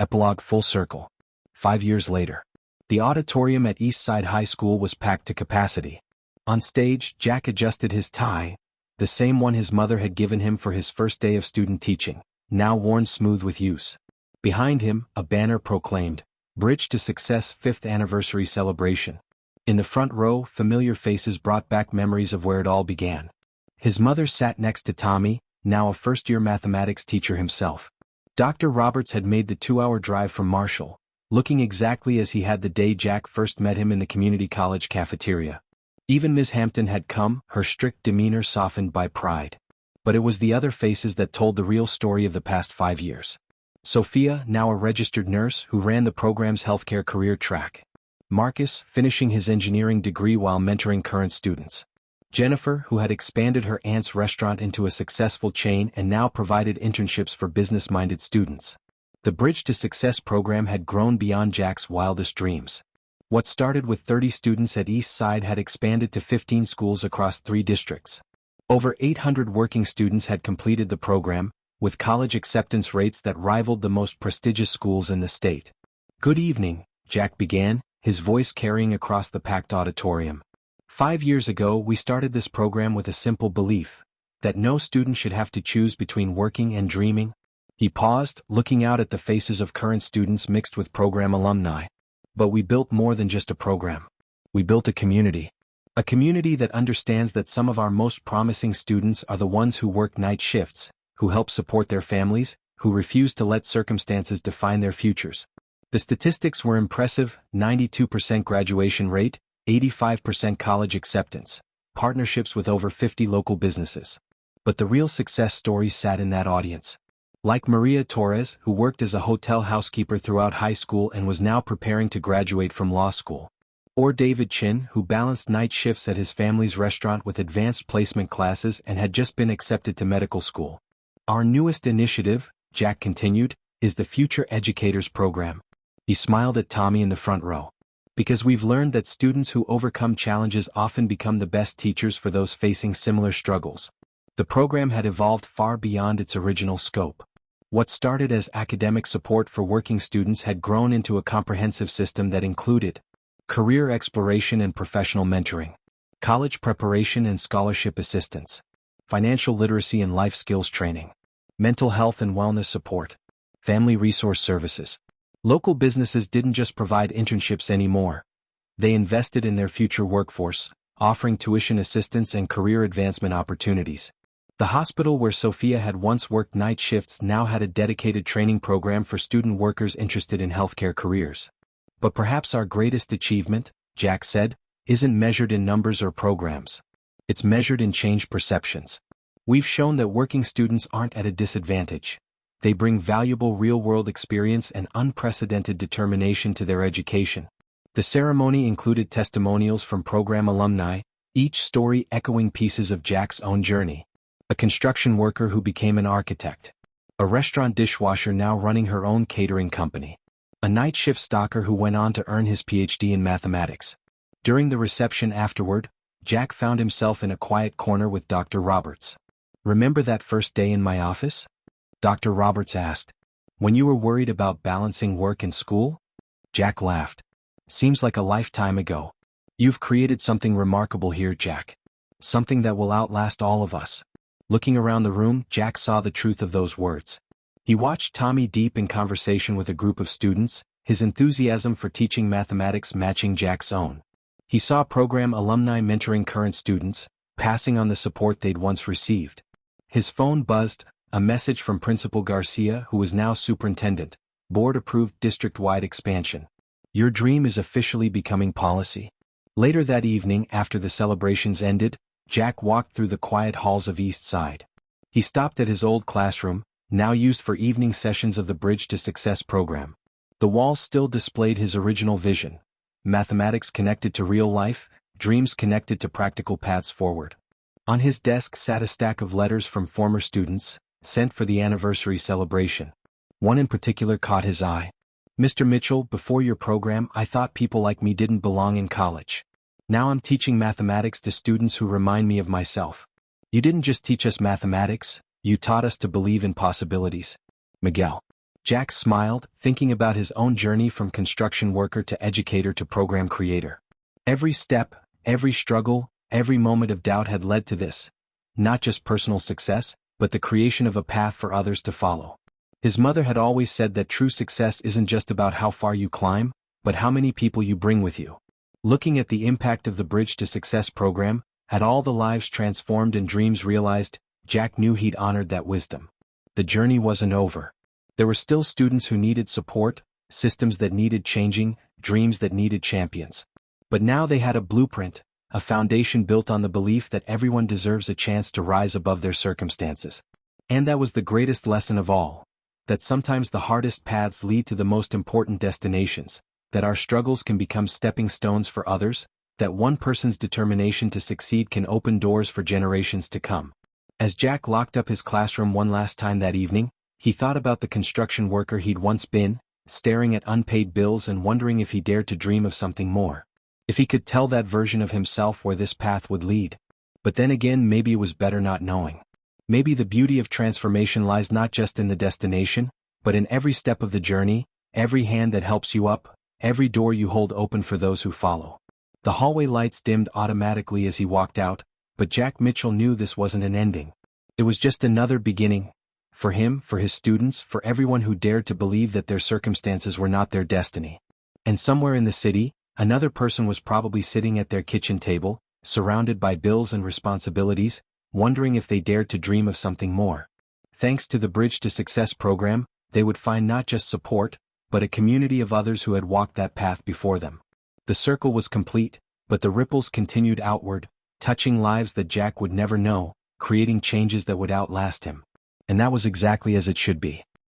Epilogue full circle. 5 years later. The auditorium at Eastside High School was packed to capacity. On stage, Jack adjusted his tie, the same one his mother had given him for his first day of student teaching, now worn smooth with use. Behind him, a banner proclaimed, "Bridge to Success 5th Anniversary Celebration." In the front row, familiar faces brought back memories of where it all began. His mother sat next to Tommy, now a first-year mathematics teacher himself. Dr. Roberts had made the 2-hour drive from Marshall, looking exactly as he had the day Jack first met him in the community college cafeteria. Even Ms. Hampton had come, her strict demeanor softened by pride. But it was the other faces that told the real story of the past 5 years. Sophia, now a registered nurse who ran the program's healthcare career track. Marcus, finishing his engineering degree while mentoring current students. Jennifer, who had expanded her aunt's restaurant into a successful chain and now provided internships for business-minded students. The Bridge to Success program had grown beyond Jack's wildest dreams. What started with 30 students at East Side had expanded to 15 schools across 3 districts. Over 800 working students had completed the program, with college acceptance rates that rivaled the most prestigious schools in the state. "Good evening," Jack began, his voice carrying across the packed auditorium. "5 years ago we started this program with a simple belief, that no student should have to choose between working and dreaming." He paused, looking out at the faces of current students mixed with program alumni. "But we built more than just a program. We built a community. A community that understands that some of our most promising students are the ones who work night shifts, who help support their families, who refuse to let circumstances define their futures." The statistics were impressive: 92% graduation rate, 85% college acceptance, partnerships with over 50 local businesses. But the real success story sat in that audience. Like Maria Torres, who worked as a hotel housekeeper throughout high school and was now preparing to graduate from law school. Or David Chin, who balanced night shifts at his family's restaurant with advanced placement classes and had just been accepted to medical school. "Our newest initiative," Jack continued, "is the Future Educators Program." He smiled at Tommy in the front row. "Because we've learned that students who overcome challenges often become the best teachers for those facing similar struggles." The program had evolved far beyond its original scope. What started as academic support for working students had grown into a comprehensive system that included career exploration and professional mentoring, college preparation and scholarship assistance, financial literacy and life skills training, mental health and wellness support, family resource services. Local businesses didn't just provide internships anymore. They invested in their future workforce, offering tuition assistance and career advancement opportunities. The hospital where Sophia had once worked night shifts now had a dedicated training program for student workers interested in healthcare careers. "But perhaps our greatest achievement," Jack said, "isn't measured in numbers or programs. It's measured in changed perceptions. We've shown that working students aren't at a disadvantage. They bring valuable real-world experience and unprecedented determination to their education." The ceremony included testimonials from program alumni, each story echoing pieces of Jack's own journey. A construction worker who became an architect. A restaurant dishwasher now running her own catering company. A night shift stalker who went on to earn his PhD in mathematics. During the reception afterward, Jack found himself in a quiet corner with Dr. Roberts. "Remember that first day in my office?" Dr. Roberts asked. "When you were worried about balancing work and school?" Jack laughed. "Seems like a lifetime ago. You've created something remarkable here, Jack. Something that will outlast all of us." Looking around the room, Jack saw the truth of those words. He watched Tommy deep in conversation with a group of students, his enthusiasm for teaching mathematics matching Jack's own. He saw program alumni mentoring current students, passing on the support they'd once received. His phone buzzed, a message from Principal Garcia, who was now superintendent, board-approved district-wide expansion. "Your dream is officially becoming policy." Later that evening, after the celebrations ended, Jack walked through the quiet halls of East Side. He stopped at his old classroom, now used for evening sessions of the Bridge to Success program. The walls still displayed his original vision: mathematics connected to real life, dreams connected to practical paths forward. On his desk sat a stack of letters from former students, sent for the anniversary celebration. One in particular caught his eye. "Mr. Mitchell, before your program I thought people like me didn't belong in college. Now I'm teaching mathematics to students who remind me of myself. You didn't just teach us mathematics, you taught us to believe in possibilities." Miguel. Jack smiled, thinking about his own journey from construction worker to educator to program creator. Every step, every struggle, every moment of doubt had led to this. Not just personal success, but the creation of a path for others to follow. His mother had always said that true success isn't just about how far you climb, but how many people you bring with you. Looking at the impact of the Bridge to Success program, had all the lives transformed and dreams realized, Jack knew he'd honored that wisdom. The journey wasn't over. There were still students who needed support, systems that needed changing, dreams that needed champions. But now they had a blueprint, a foundation built on the belief that everyone deserves a chance to rise above their circumstances. And that was the greatest lesson of all, that sometimes the hardest paths lead to the most important destinations, that our struggles can become stepping stones for others, that one person's determination to succeed can open doors for generations to come. As Jack locked up his classroom one last time that evening, he thought about the construction worker he'd once been, staring at unpaid bills and wondering if he dared to dream of something more. If he could tell that version of himself where this path would lead. But then again, maybe it was better not knowing. Maybe the beauty of transformation lies not just in the destination, but in every step of the journey, every hand that helps you up, every door you hold open for those who follow. The hallway lights dimmed automatically as he walked out, but Jack Mitchell knew this wasn't an ending. It was just another beginning. For him, for his students, for everyone who dared to believe that their circumstances were not their destiny. And somewhere in the city, another person was probably sitting at their kitchen table, surrounded by bills and responsibilities, wondering if they dared to dream of something more. Thanks to the Bridge to Success program, they would find not just support, but a community of others who had walked that path before them. The circle was complete, but the ripples continued outward, touching lives that Jack would never know, creating changes that would outlast him. And that was exactly as it should be.